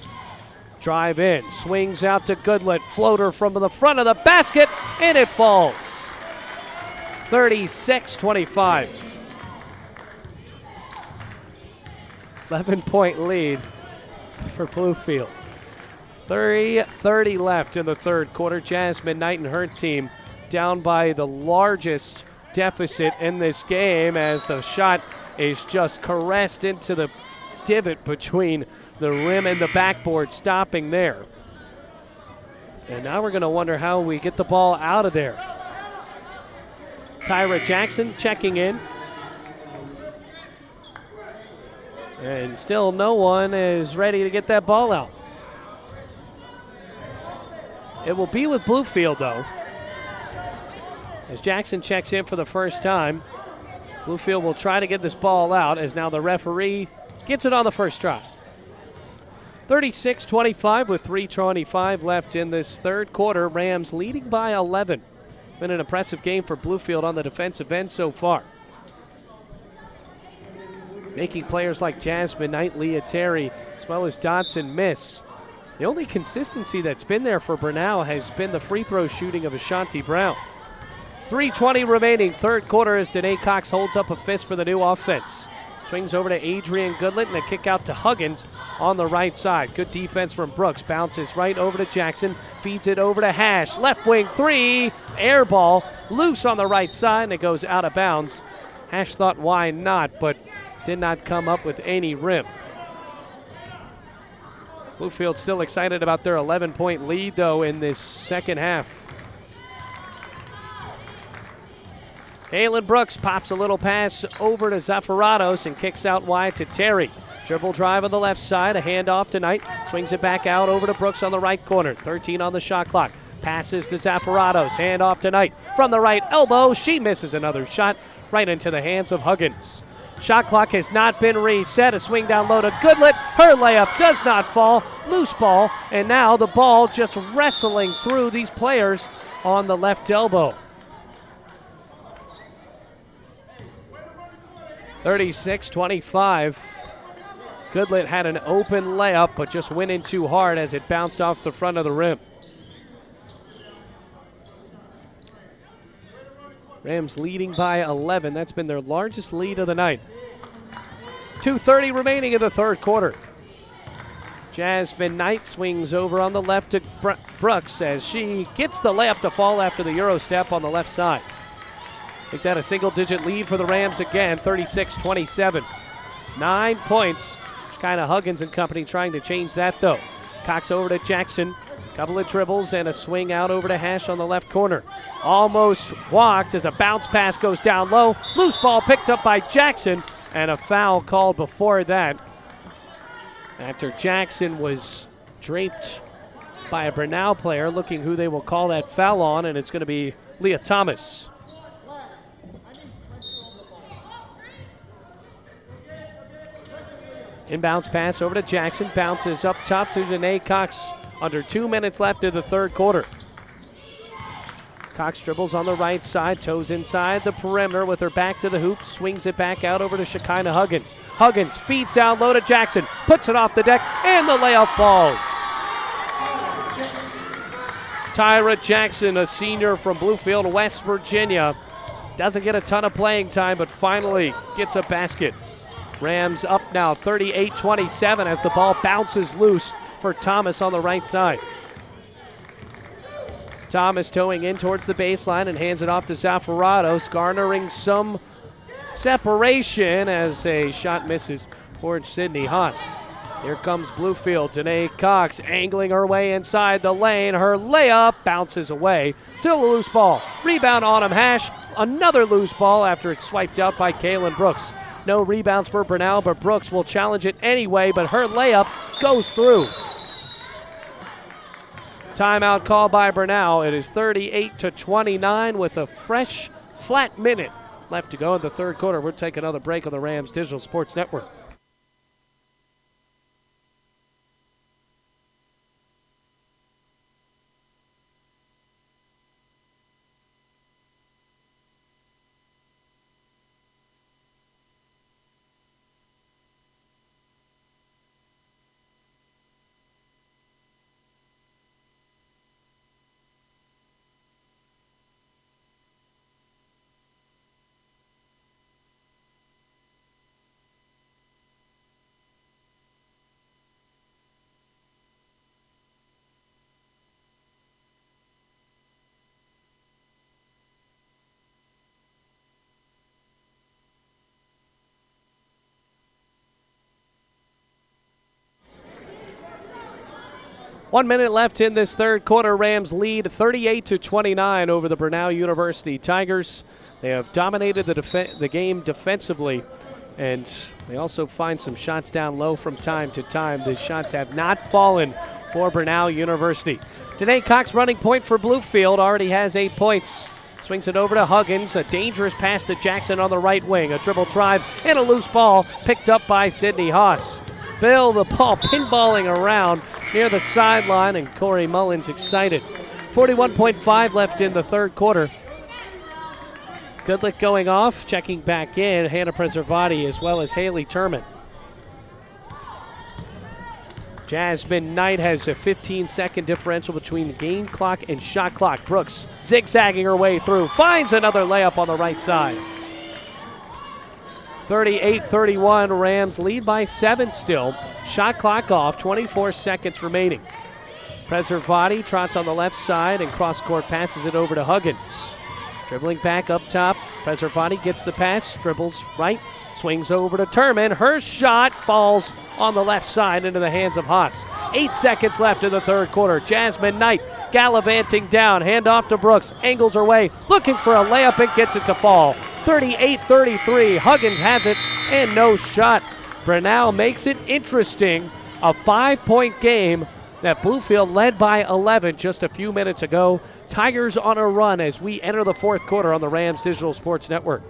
Drive in, swings out to Goodlett, floater from the front of the basket, and it falls. 36-25. 11-point lead for Bluefield. 30 left in the third quarter. Jasmine Knight and her team down by the largest deficit in this game as the shot is just caressed into the divot between the rim and the backboard, stopping there. And now we're going to wonder how we get the ball out of there. Tyra Jackson checking in. And still no one is ready to get that ball out. It will be with Bluefield though, as Jackson checks in for the first time. Bluefield will try to get this ball out as now the referee gets it on the first try. 36-25 with 3:25 left in this third quarter. Rams leading by 11. Been an impressive game for Bluefield on the defensive end so far. Making players like Jasmine Knight, Leah Terry, as well as Dotson miss. The only consistency that's been there for Brenau has been the free throw shooting of Ashanti Brown. 3:20 remaining, third quarter as Danae Cox holds up a fist for the new offense. Swings over to Adrian Goodlett and a kick out to Huggins on the right side. Good defense from Brooks. Bounces right over to Jackson. Feeds it over to Hash. Left wing three. Air ball. Loose on the right side and it goes out of bounds. Hash thought why not, but did not come up with any rim. Bluefield still excited about their 11-point lead though in this second half. Kaylin Brooks pops a little pass over to Zafaratos and kicks out wide to Terry. Dribble drive on the left side, a handoff to Knight. Swings it back out over to Brooks on the right corner. 13 on the shot clock. Passes to Zafaratos, handoff to Knight. From the right elbow, she misses another shot right into the hands of Huggins. Shot clock has not been reset. A swing down low to Goodlett. Her layup does not fall. Loose ball, and now the ball just wrestling through these players on the left elbow. 36-25. Goodlett had an open layup, but just went in too hard as it bounced off the front of the rim. Rams leading by 11. That's been their largest lead of the night. 2:30 remaining in the third quarter. Jasmine Knight swings over on the left to Brooks as she gets the layup to fall after the Euro step on the left side. Make that a single-digit lead for the Rams again, 36-27. 9 points. Shekinah Huggins and company trying to change that, though. Cox over to Jackson. Couple of dribbles and a swing out over to Hash on the left corner. Almost walked as a bounce pass goes down low. Loose ball picked up by Jackson, and a foul called before that after Jackson was draped by a Brenau player, looking who they will call that foul on, and it's going to be Leah Thomas. Inbounds pass over to Jackson. Bounces up top to Danae Cox. Under 2 minutes left in the third quarter. Cox dribbles on the right side. Toes inside the perimeter with her back to the hoop. Swings it back out over to Shekinah Huggins. Huggins feeds down low to Jackson. Puts it off the deck and the layup falls. Tyra Jackson, a senior from Bluefield, West Virginia. Doesn't get a ton of playing time, but finally gets a basket. Rams up now 38-27 as the ball bounces loose for Thomas on the right side. Thomas towing in towards the baseline and hands it off to Zaffarado, garnering some separation as a shot misses for Sydney Haas. Here comes Bluefield. Danae Cox angling her way inside the lane. Her layup bounces away. Still a loose ball. Rebound Autumn Hash. Another loose ball after it's swiped out by Kaylin Brooks. No rebounds for Brenau, but Brooks will challenge it anyway, but her layup goes through. Timeout call by Brenau. It is 38-29 with a fresh, flat minute left to go in the third quarter. We'll take another break on the Rams Digital Sports Network. One minute left in this third quarter. Rams lead 38-29 over the Brenau University Tigers. They have dominated the game defensively, and they also find some shots down low from time to time. The shots have not fallen for Brenau University. Today, Cox running point for Bluefield already has 8 points. Swings it over to Huggins. A dangerous pass to Jackson on the right wing. A dribble drive and a loose ball picked up by Sydney Haas. Bill, the ball pinballing around near the sideline, and Corey Mullins excited. 41.5 left in the third quarter. Goodlick going off, checking back in, Hannah Preservati as well as Haley Turman. Jasmine Knight has a 15-second differential between the game clock and shot clock. Brooks zigzagging her way through, finds another layup on the right side. 38-31, Rams lead by 7 still. Shot clock off, 24 seconds remaining. Preservati trots on the left side and cross-court passes it over to Huggins. Dribbling back up top, Preservati gets the pass, dribbles right, swings over to Turman. Her shot falls on the left side into the hands of Haas. 8 seconds left in the third quarter. Jasmine Knight gallivanting down, handoff to Brooks, angles her way, looking for a layup and gets it to fall. 38-33, Huggins has it and no shot. Brenau makes it interesting. A 5-point game that Bluefield led by 11 just a few minutes ago. Tigers on a run as we enter the fourth quarter on the Rams Digital Sports Network.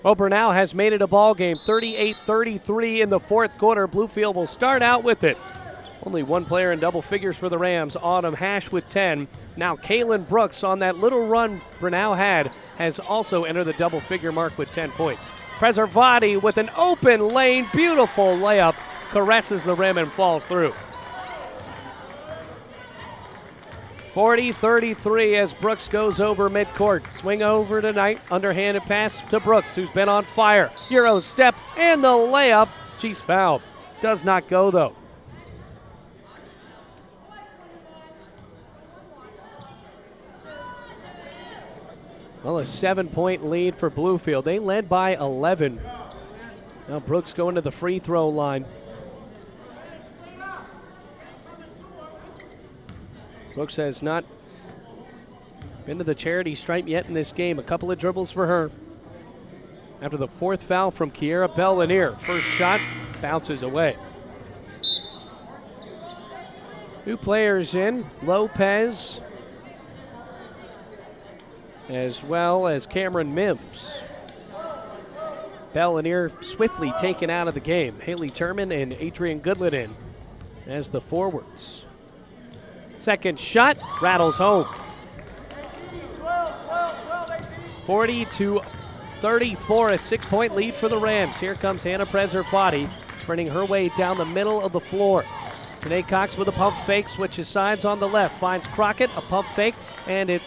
Well, Brenau has made it a ball game, 38-33 in the fourth quarter. Bluefield will start out with it. Only one player in double figures for the Rams. Autumn Hash with 10. Now Kaylin Brooks on that little run Brenau had has also entered the double figure mark with 10 points. Preservati with an open lane, beautiful layup, caresses the rim and falls through. 40-33 as Brooks goes over midcourt. Swing over tonight, underhanded pass to Brooks, who's been on fire. Euro step and the layup. She's fouled. Does not go though. Well, a 7-point lead for Bluefield. They led by 11. Now Brooks going to the free throw line. Brooks has not been to the charity stripe yet in this game. A couple of dribbles for her. After the fourth foul from Kiera Bellanier. First shot bounces away. Two players in, Lopez as well as Cameron Mims. Bellanier swiftly taken out of the game. Haley Turman and Adrian Goodlet in as the forwards. Second shot rattles home. 40-34, a 6-point lead for the Rams. Here comes Hannah Preservati, sprinting her way down the middle of the floor. Danae Cox with a pump fake, switches sides on the left, finds Crockett, a pump fake, and it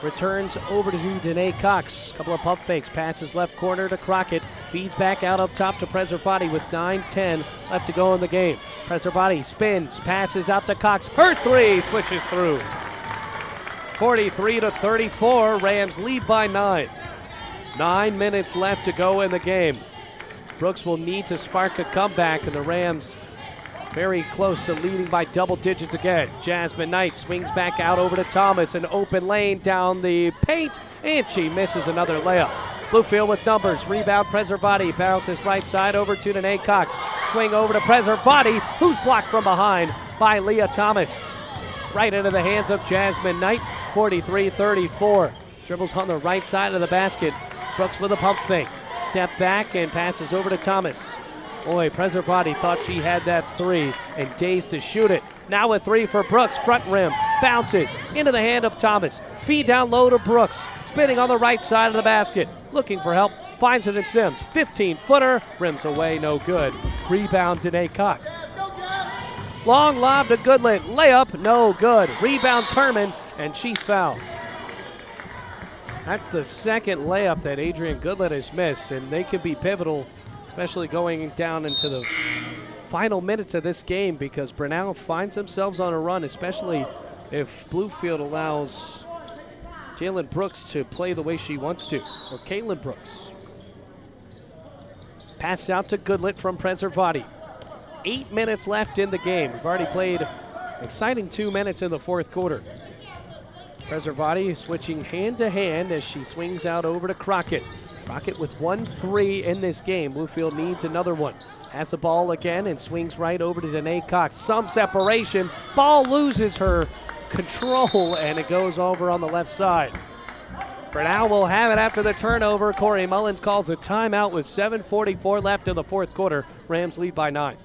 returns over to Danae Cox. Couple of pump fakes, passes left corner to Crockett, feeds back out up top to Preservati with 9-10 left to go in the game. Preservati spins, passes out to Cox, her three, switches through. 43-34, Rams lead by 9. 9 minutes left to go in the game. Brooks will need to spark a comeback, and the Rams very close to leading by double digits again. Jasmine Knight swings back out over to Thomas, an open lane down the paint, and she misses another layup. Bluefield with numbers, rebound Preservati, bounces right side over to Danae Cox. Swing over to Preservati, who's blocked from behind by Leah Thomas. Right into the hands of Jasmine Knight, 43-34. Dribbles on the right side of the basket. Brooks with a pump fake. Step back and passes over to Thomas. Boy, Preservati thought she had that three and dazed to shoot it. Now a three for Brooks, front rim, bounces into the hand of Thomas. Feed down low to Brooks, spinning on the right side of the basket. Looking for help, finds it in Sims. 15-footer, rims away, no good. Rebound, Danae Cox. Long lob to Goodlet, layup, no good. Rebound, Turman, and she's fouled. That's the second layup that Adrian Goodlet has missed, and they could be pivotal, especially going down into the final minutes of this game, because Brenau finds themselves on a run, especially if Bluefield allows Jalen Brooks to play the way she wants to, or Caitlin Brooks. Pass out to Goodlet from Preservati. 8 minutes left in the game. We've already played exciting 2 minutes in the fourth quarter. Preservati switching hand to hand as she swings out over to Crockett. Crockett with 1-3 in this game. Bluefield needs another one. Has the ball again and swings right over to Danae Cox. Some separation. Ball loses her control and it goes over on the left side. Brenau will have it after the turnover. Corey Mullins calls a timeout with 7:44 left in the fourth quarter. Rams lead by 9.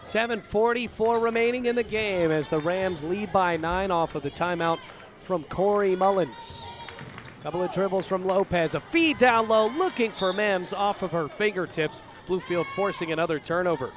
.7:44 remaining in the game as the Rams lead by 9 off of the timeout from Corey Mullins. Couple of dribbles from Lopez, a feed down low, looking for Mims off of her fingertips. Bluefield forcing another turnover.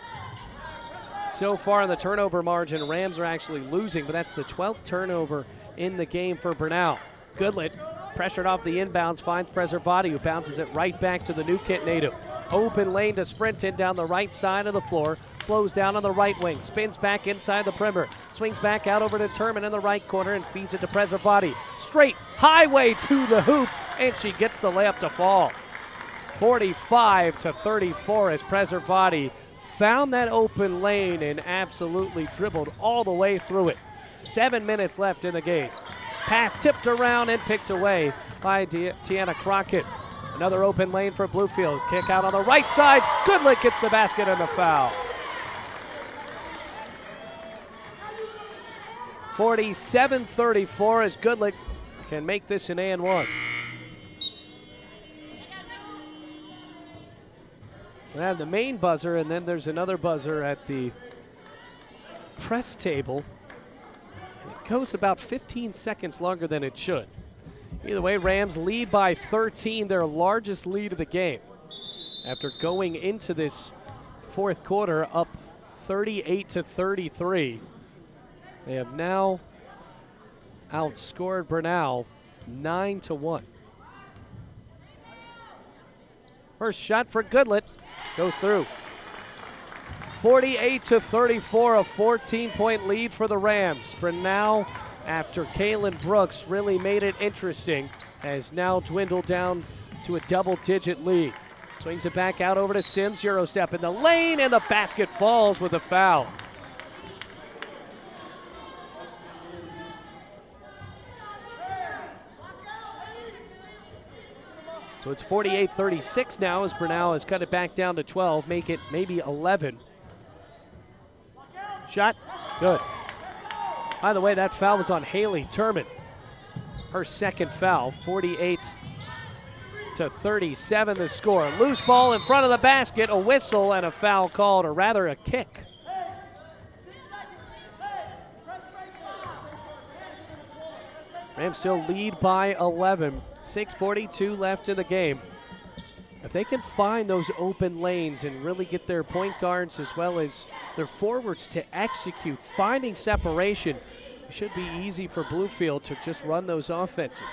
So far in the turnover margin, Rams are actually losing, but that's the 12th turnover in the game for Brenau. Goodlet pressured off the inbounds, finds Preservati, who bounces it right back to the New Kent native. Open lane to sprint in down the right side of the floor. Slows down on the right wing. Spins back inside the perimeter. Swings back out over to Turman in the right corner and feeds it to Preservati. Straight highway to the hoop, and she gets the layup to fall. 45-34 as Preservati found that open lane and absolutely dribbled all the way through it. 7 minutes left in the game. Pass tipped around and picked away by Tiana Crockett. Another open lane for Bluefield. Kick out on the right side. Goodlick gets the basket and the foul. 47-34 as Goodlick can make this an and one. We have the main buzzer, and then there's another buzzer at the press table. It goes about 15 seconds longer than it should. Either way, Rams lead by 13, their largest lead of the game. After going into this fourth quarter up 38-33, they have now outscored Brenau 9-1. First shot for Goodlet goes through. 48-34, a 14-point lead for the Rams. Brenau, after Kaylin Brooks really made it interesting, has now dwindled down to a double-digit lead. Swings it back out over to Sims. Euro step in the lane, and the basket falls with a foul. So it's 48-36 now as Brenau has cut it back down to 12, make it maybe 11. Shot, good. By the way, that foul was on Haley Turman. Her second foul, 48-37 the score. Loose ball in front of the basket, a whistle and a foul called, or rather a kick. Rams still lead by 11. 6:42 left in the game. If they can find those open lanes and really get their point guards as well as their forwards to execute, finding separation, it should be easy for Bluefield to just run those offenses.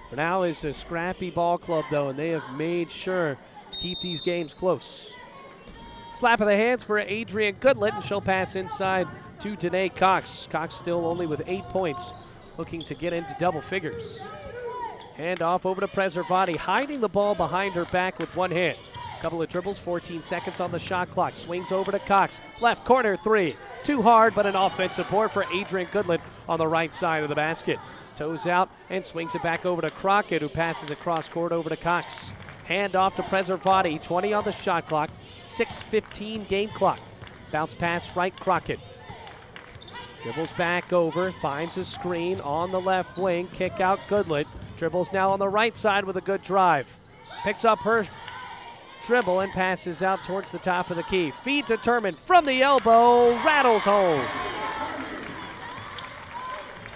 Brenau is a scrappy ball club, though, and they have made sure to keep these games close. Slap of the hands for Adrian Goodlet, and she'll pass inside to Danae Cox. Cox still only with 8 points, looking to get into double figures. Hand off over to Preservati, hiding the ball behind her back with one hand. Couple of dribbles, 14 seconds on the shot clock. Swings over to Cox, left corner three. Too hard, but an offensive board for Adrian Goodland on the right side of the basket. Toes out and swings it back over to Crockett, who passes across court over to Cox. Hand off to Preservati, 20 on the shot clock, 6:15 game clock. Bounce pass right, Crockett. Dribbles back over, finds a screen on the left wing, kick out Goodlet. Dribbles now on the right side with a good drive. Picks up her dribble and passes out towards the top of the key. Feed to Turman from the elbow, rattles home.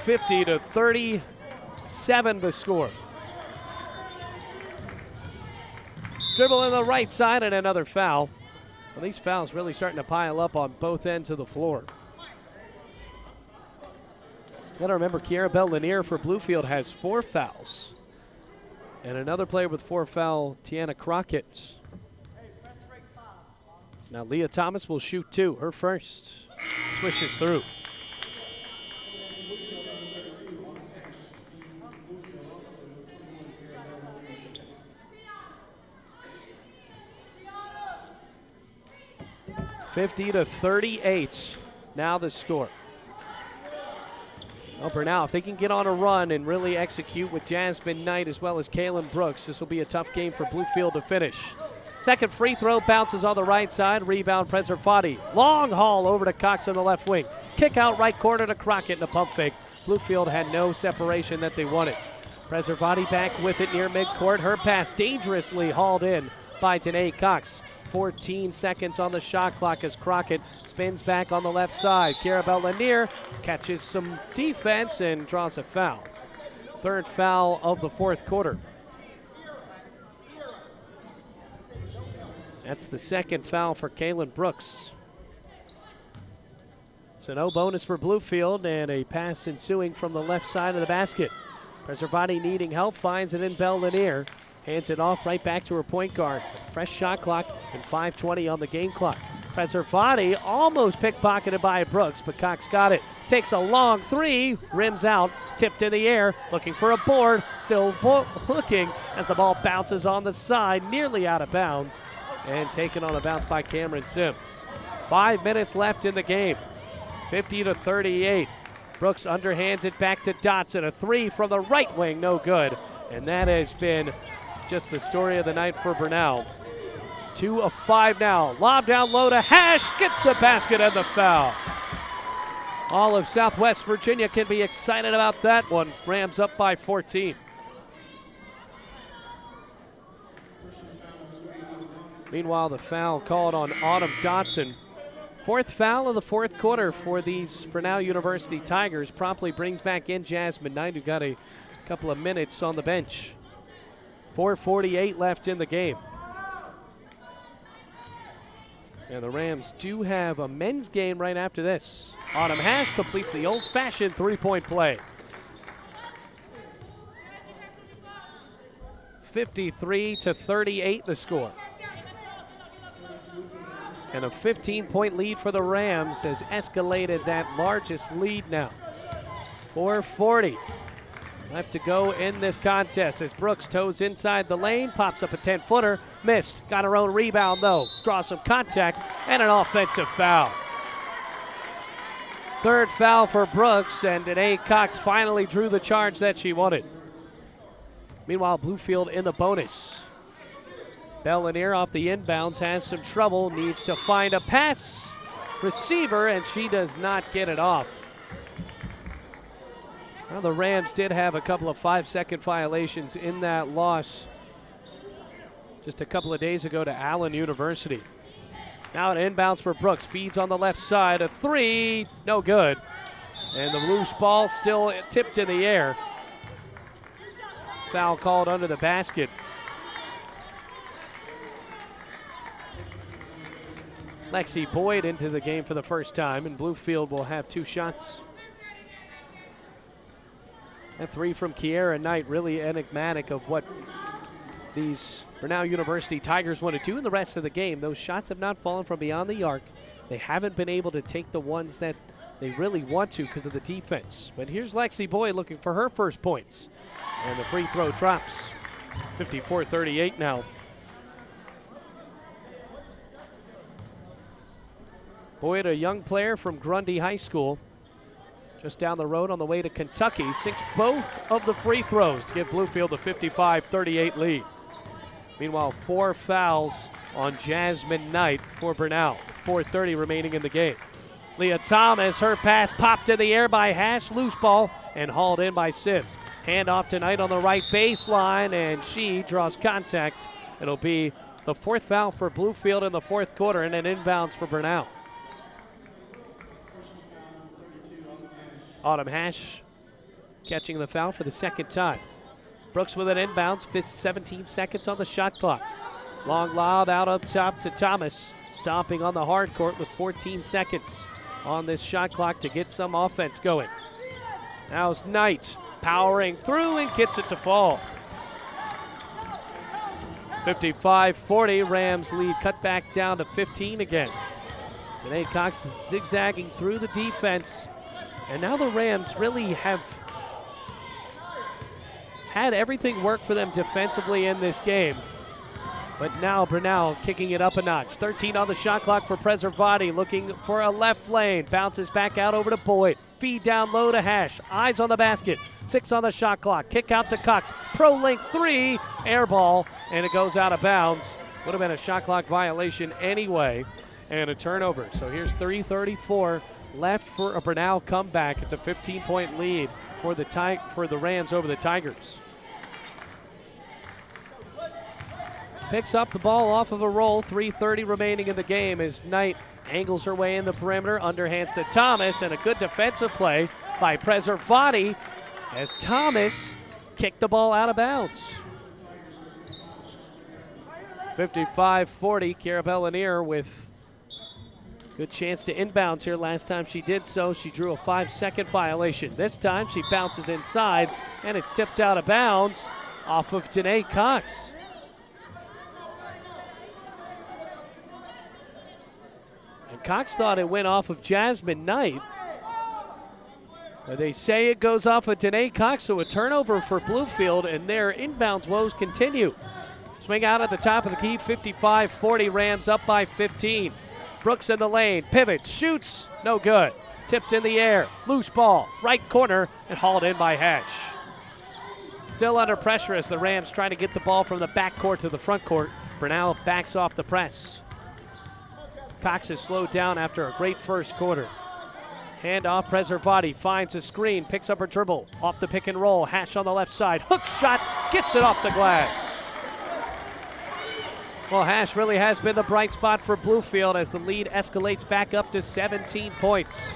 50-37 the score. Dribble on the right side and another foul. Well, these fouls really starting to pile up on both ends of the floor. Gotta remember, Kiara Bell-Lanier for Bluefield has 4 fouls. And another player with 4 fouls, Tiana Crockett. So now Leah Thomas will shoot 2, her first. Swishes through. $50-38, now the score. Well, Brenau, if they can get on a run and really execute with Jasmine Knight as well as Kaylin Brooks, this will be a tough game for Bluefield to finish. Second free throw bounces on the right side. Rebound, Preservati. Long haul over to Cox on the left wing. Kick out right corner to Crockett in a pump fake. Bluefield had no separation that they wanted. Preservati back with it near midcourt. Her pass dangerously hauled in by Danae Cox. 14 seconds on the shot clock as Crockett spins back on the left side. Kiara Bell-Lanier catches some defense and draws a foul. Third foul of the fourth quarter. That's the second foul for Kaylin Brooks. So no bonus for Bluefield, and a pass ensuing from the left side of the basket. Preservati needing help, finds it in Bell-Lanier. Hands it off right back to her point guard. Fresh shot clock and 5:20 on the game clock. Preservati almost pickpocketed by Brooks, but Cox got it. Takes a long three, rims out, tipped in the air, looking for a board, still looking as the ball bounces on the side, nearly out of bounds, and taken on a bounce by Cameron Sims. 5 minutes left in the game, 50-38. Brooks underhands it back to Dotson. A three from the right wing, no good. And that has been just the story of the night for Brenau. 2 of 5 now. Lob down low to Hash, gets the basket and the foul. All of Southwest Virginia can be excited about that one. Rams up by 14. Meanwhile, the foul called on Autumn Dotson. 4th foul of the 4th quarter for these Brenau University Tigers. Promptly brings back in Jasmine Knight, who got a couple of minutes on the bench. 4:48 left in the game. And the Rams do have a men's game right after this. Autumn Hash completes the old-fashioned three-point play. 53-38 the score. And a 15-point lead for the Rams has escalated that largest lead now. 4:40 left to go in this contest as Brooks toes inside the lane, pops up a 10-footer, missed, got her own rebound though, draws some contact, and an offensive foul. 3rd foul for Brooks, and today Cox finally drew the charge that she wanted. Meanwhile, Bluefield in the bonus. Bellinier off the inbounds has some trouble, needs to find a pass receiver, and she does not get it off. Well, the Rams did have a couple of 5-second violations in that loss just a couple of days ago to Allen University. Now an inbounds for Brooks, feeds on the left side, a three, no good. And the loose ball still tipped in the air. Foul called under the basket. Lexi Boyd into the game for the first time, and Bluefield will have 2 shots. That three from Kiera Knight, really enigmatic of what these Brenau University Tigers want to do in the rest of the game. Those shots have not fallen from beyond the arc. They haven't been able to take the ones that they really want to because of the defense. But here's Lexi Boyd looking for her first points. And the free throw drops. 54-38 now. Boyd, a young player from Grundy High School, just down the road on the way to Kentucky, sinks both of the free throws to give Bluefield a 55-38 lead. Meanwhile, 4 fouls on Jasmine Knight for Brenau. 4:30 remaining in the game. Leah Thomas, her pass popped in the air by Hash, loose ball, and hauled in by Sims. Handoff to Knight on the right baseline, and she draws contact. It'll be the 4th foul for Bluefield in the 4th quarter, and an inbounds for Brenau. Autumn Hash catching the foul for the 2nd time. Brooks with an inbounds, 17 seconds on the shot clock. Long lob out up top to Thomas, stomping on the hard court with 14 seconds on this shot clock to get some offense going. Now's Knight powering through and gets it to fall. 55-40, Rams lead cut back down to 15 again. Today Cox zigzagging through the defense. And now the Rams really have had everything work for them defensively in this game. But now Brenau kicking it up a notch. 13 on the shot clock for Preservati, looking for a left lane. Bounces back out over to Boyd. Feed down low to Hash. Eyes on the basket. 6 on the shot clock. Kick out to Cox. Pro length 3. Air ball, and it goes out of bounds. Would have been a shot clock violation anyway. And a turnover. So here's 3:34 left for a Brenau comeback. It's a 15-point lead for the Rams over the Tigers. Picks up the ball off of a roll. 3:30 remaining in the game as Knight angles her way in the perimeter, underhands to Thomas, and a good defensive play by Preservati as Thomas kicked the ball out of bounds. 55-40, Kiera Bellinier with good chance to inbounds here. Last time she did so, she drew a 5-second violation. This time she bounces inside, and it's tipped out of bounds off of Danae Cox. And Cox thought it went off of Jasmine Knight. But they say it goes off of Danae Cox, so a turnover for Bluefield, and their inbounds woes continue. Swing out at the top of the key, 55-40, Rams up by 15. Brooks in the lane, pivots, shoots, no good. Tipped in the air, loose ball, right corner, and hauled in by Hash. Still under pressure as the Rams try to get the ball from the backcourt to the front court. Brenau backs off the press. Cox is slowed down after a great first quarter. Hand off, Preservati finds a screen, picks up her dribble, off the pick and roll, Hash on the left side, hook shot, gets it off the glass. Well, Hash really has been the bright spot for Bluefield as the lead escalates back up to 17 points.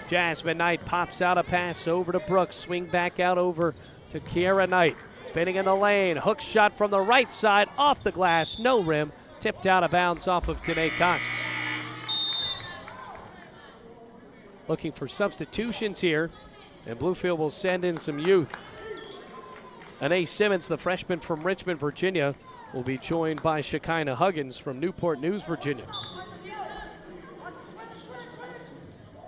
Jasmine Knight pops out a pass over to Brooks, swing back out over to Kiera Knight. Spinning in the lane, hook shot from the right side, off the glass, no rim, tipped out of bounds off of Danae Cox. Looking for substitutions here, and Bluefield will send in some youth. Anae Simmons, the freshman from Richmond, Virginia, will be joined by Shekinah Huggins from Newport News, Virginia.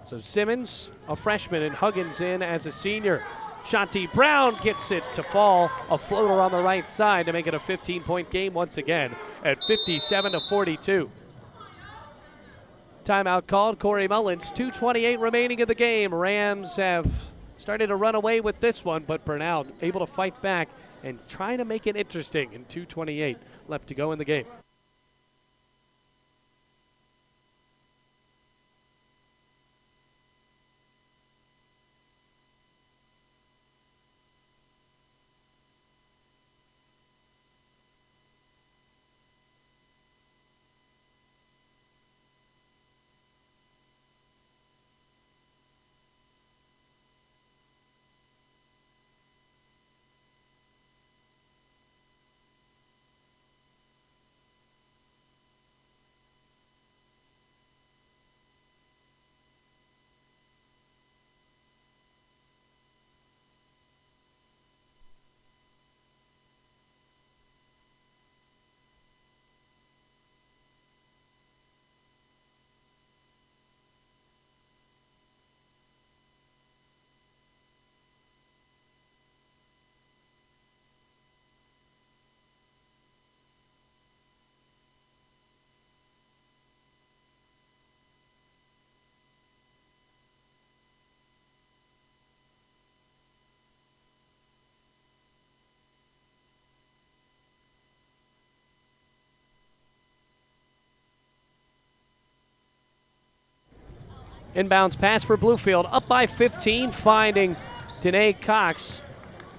So Simmons, a freshman, and Huggins in as a senior. Shanti Brown gets it to fall, a floater on the right side to make it a 15-point game once again at 57-42. Timeout called, Corey Mullins, 2:28 remaining in the game. Rams have started to run away with this one, but Brenau able to fight back and trying to make it interesting in 2:28 left to go in the game. Inbounds pass for Bluefield, up by 15, finding Danae Cox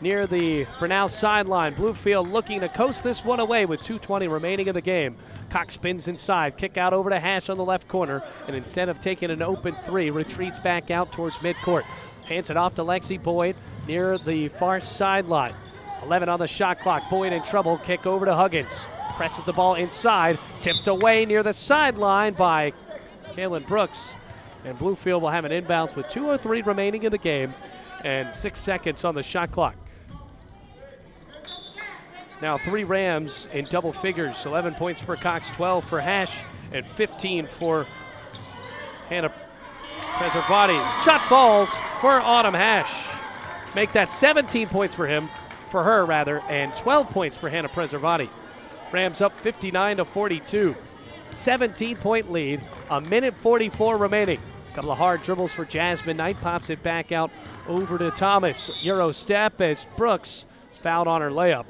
near the Brenau sideline. Bluefield looking to coast this one away with 2:20 remaining in the game. Cox spins inside, kick out over to Hash on the left corner, and instead of taking an open three, retreats back out towards midcourt. Hands it off to Lexi Boyd near the far sideline. 11 on the shot clock, Boyd in trouble, kick over to Huggins. Presses the ball inside, tipped away near the sideline by Kaylin Brooks. And Bluefield will have an inbounds with 2:03 remaining in the game and 6 seconds on the shot clock. Now 3 Rams in double figures, 11 points for Cox, 12 for Hash, and 15 for Hannah Preservati. Shot falls for Autumn Hash. Make that 17 points for her, and 12 points for Hannah Preservati. Rams up 59-42. 17-point lead, a minute 44 remaining. Couple of hard dribbles for Jasmine Knight, pops it back out over to Thomas. Euro step as Brooks is fouled on her layup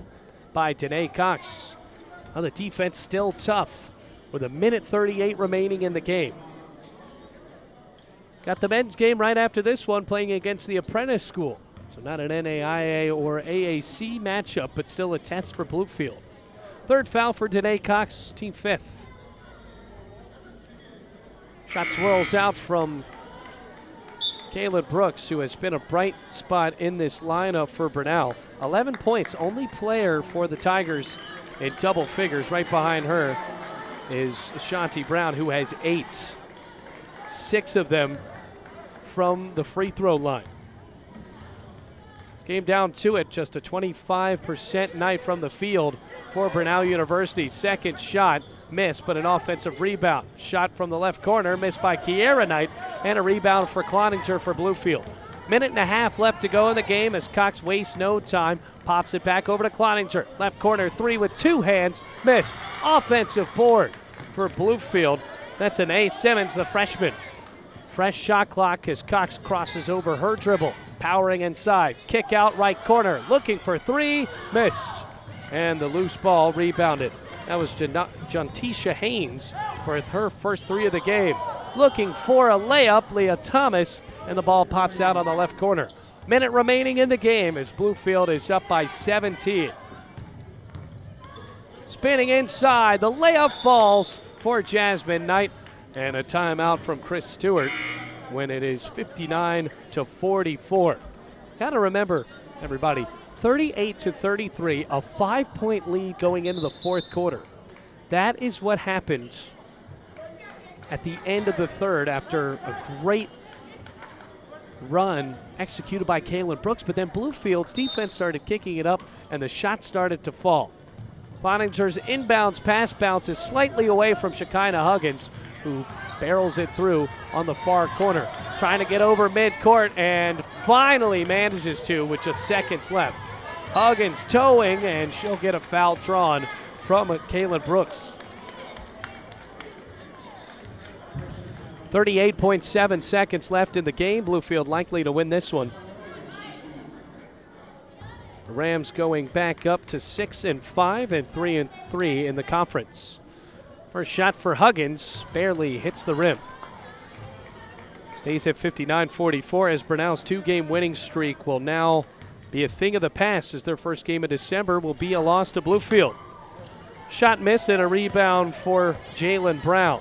by Danae Cox. Now the defense still tough with a minute 38 remaining in the game. Got the men's game right after this one playing against the Apprentice School. So not an NAIA or AAC matchup, but still a test for Bluefield. Third foul for Danae Cox, team 5th. Shot swirls out from Kaylin Brooks, who has been a bright spot in this lineup for Brenau. 11 points, only player for the Tigers in double figures. Right behind her is Shanti Brown, who has 8. 6 of them from the free throw line. Came down to it, just a 25% night from the field for Brenau University. Second shot missed, but an offensive rebound. Shot from the left corner, missed by Kiera Knight, and a rebound for Cloninger for Bluefield. Minute and a half left to go in the game as Cox wastes no time. Pops it back over to Cloninger. Left corner three with two hands, missed. Offensive board for Bluefield. That's an A. Simmons, the freshman. Fresh shot clock as Cox crosses over her dribble. Powering inside. Kick out right corner. Looking for three. Missed. And the loose ball rebounded. That was Jontisha Haynes for her first three of the game. Looking for a layup. Leah Thomas. And the ball pops out on the left corner. Minute remaining in the game as Bluefield is up by 17. Spinning inside. The layup falls for Jasmine Knight. And a timeout from Chris Stewart when it is 59-44. Got to remember, everybody, 38-33, a 5-point lead going into the fourth quarter. That is what happened at the end of the third after a great run executed by Kaylin Brooks, but then Bluefield's defense started kicking it up and the shots started to fall. Cloninger's inbounds pass bounces slightly away from Shekinah Huggins, who barrels it through on the far corner. Trying to get over midcourt and finally manages to with just seconds left. Huggins towing, and she'll get a foul drawn from Kaylin Brooks. 38.7 seconds left in the game. Bluefield likely to win this one. The Rams going back up to 6-5 and 3-3 in the conference. First shot for Huggins, barely hits the rim. Stays at 59-44 as Brenau's two-game winning streak will now be a thing of the past as their first game of December will be a loss to Bluefield. Shot missed and a rebound for Jalen Brown.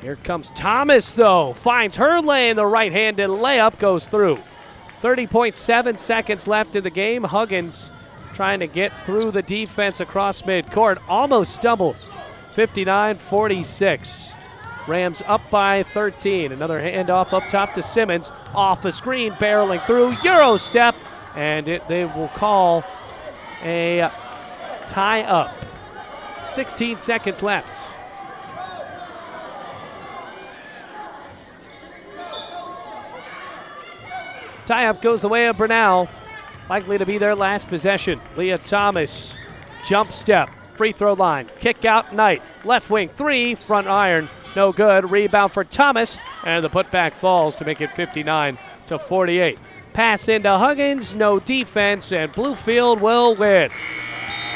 Here comes Thomas, though. Finds her lane. The right-handed layup goes through. 30.7 seconds left in the game. Huggins trying to get through the defense across midcourt. Almost stumbled. 59-46. Rams up by 13. Another handoff up top to Simmons. Off the screen, barreling through. Euro step. And they will call a tie-up. 16 seconds left. Tie-up goes the way of Brenau. Likely to be their last possession. Leah Thomas, jump step, free throw line, kick out Knight. Left wing three, front iron, no good. Rebound for Thomas, and the putback falls to make it 59-48. Pass into Huggins, no defense, and Bluefield will win.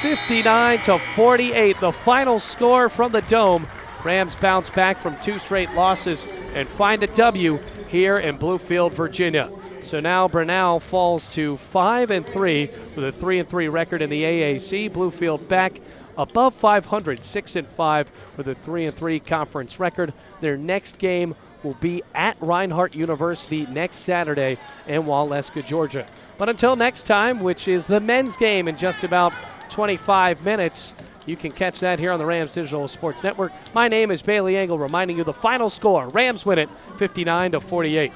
59-48, the final score from the Dome. Rams bounce back from two straight losses and find a W here in Bluefield, Virginia. So now Brenau falls to 5-3 with a 3-3 record in the AAC. Bluefield back above 500, 6-5 with a 3-3 conference record. Their next game will be at Reinhardt University next Saturday in Waleska, Georgia. But until next time, which is the men's game in just about 25 minutes, you can catch that here on the Rams Digital Sports Network. My name is Bailey Engel, reminding you the final score. Rams win it 59-48.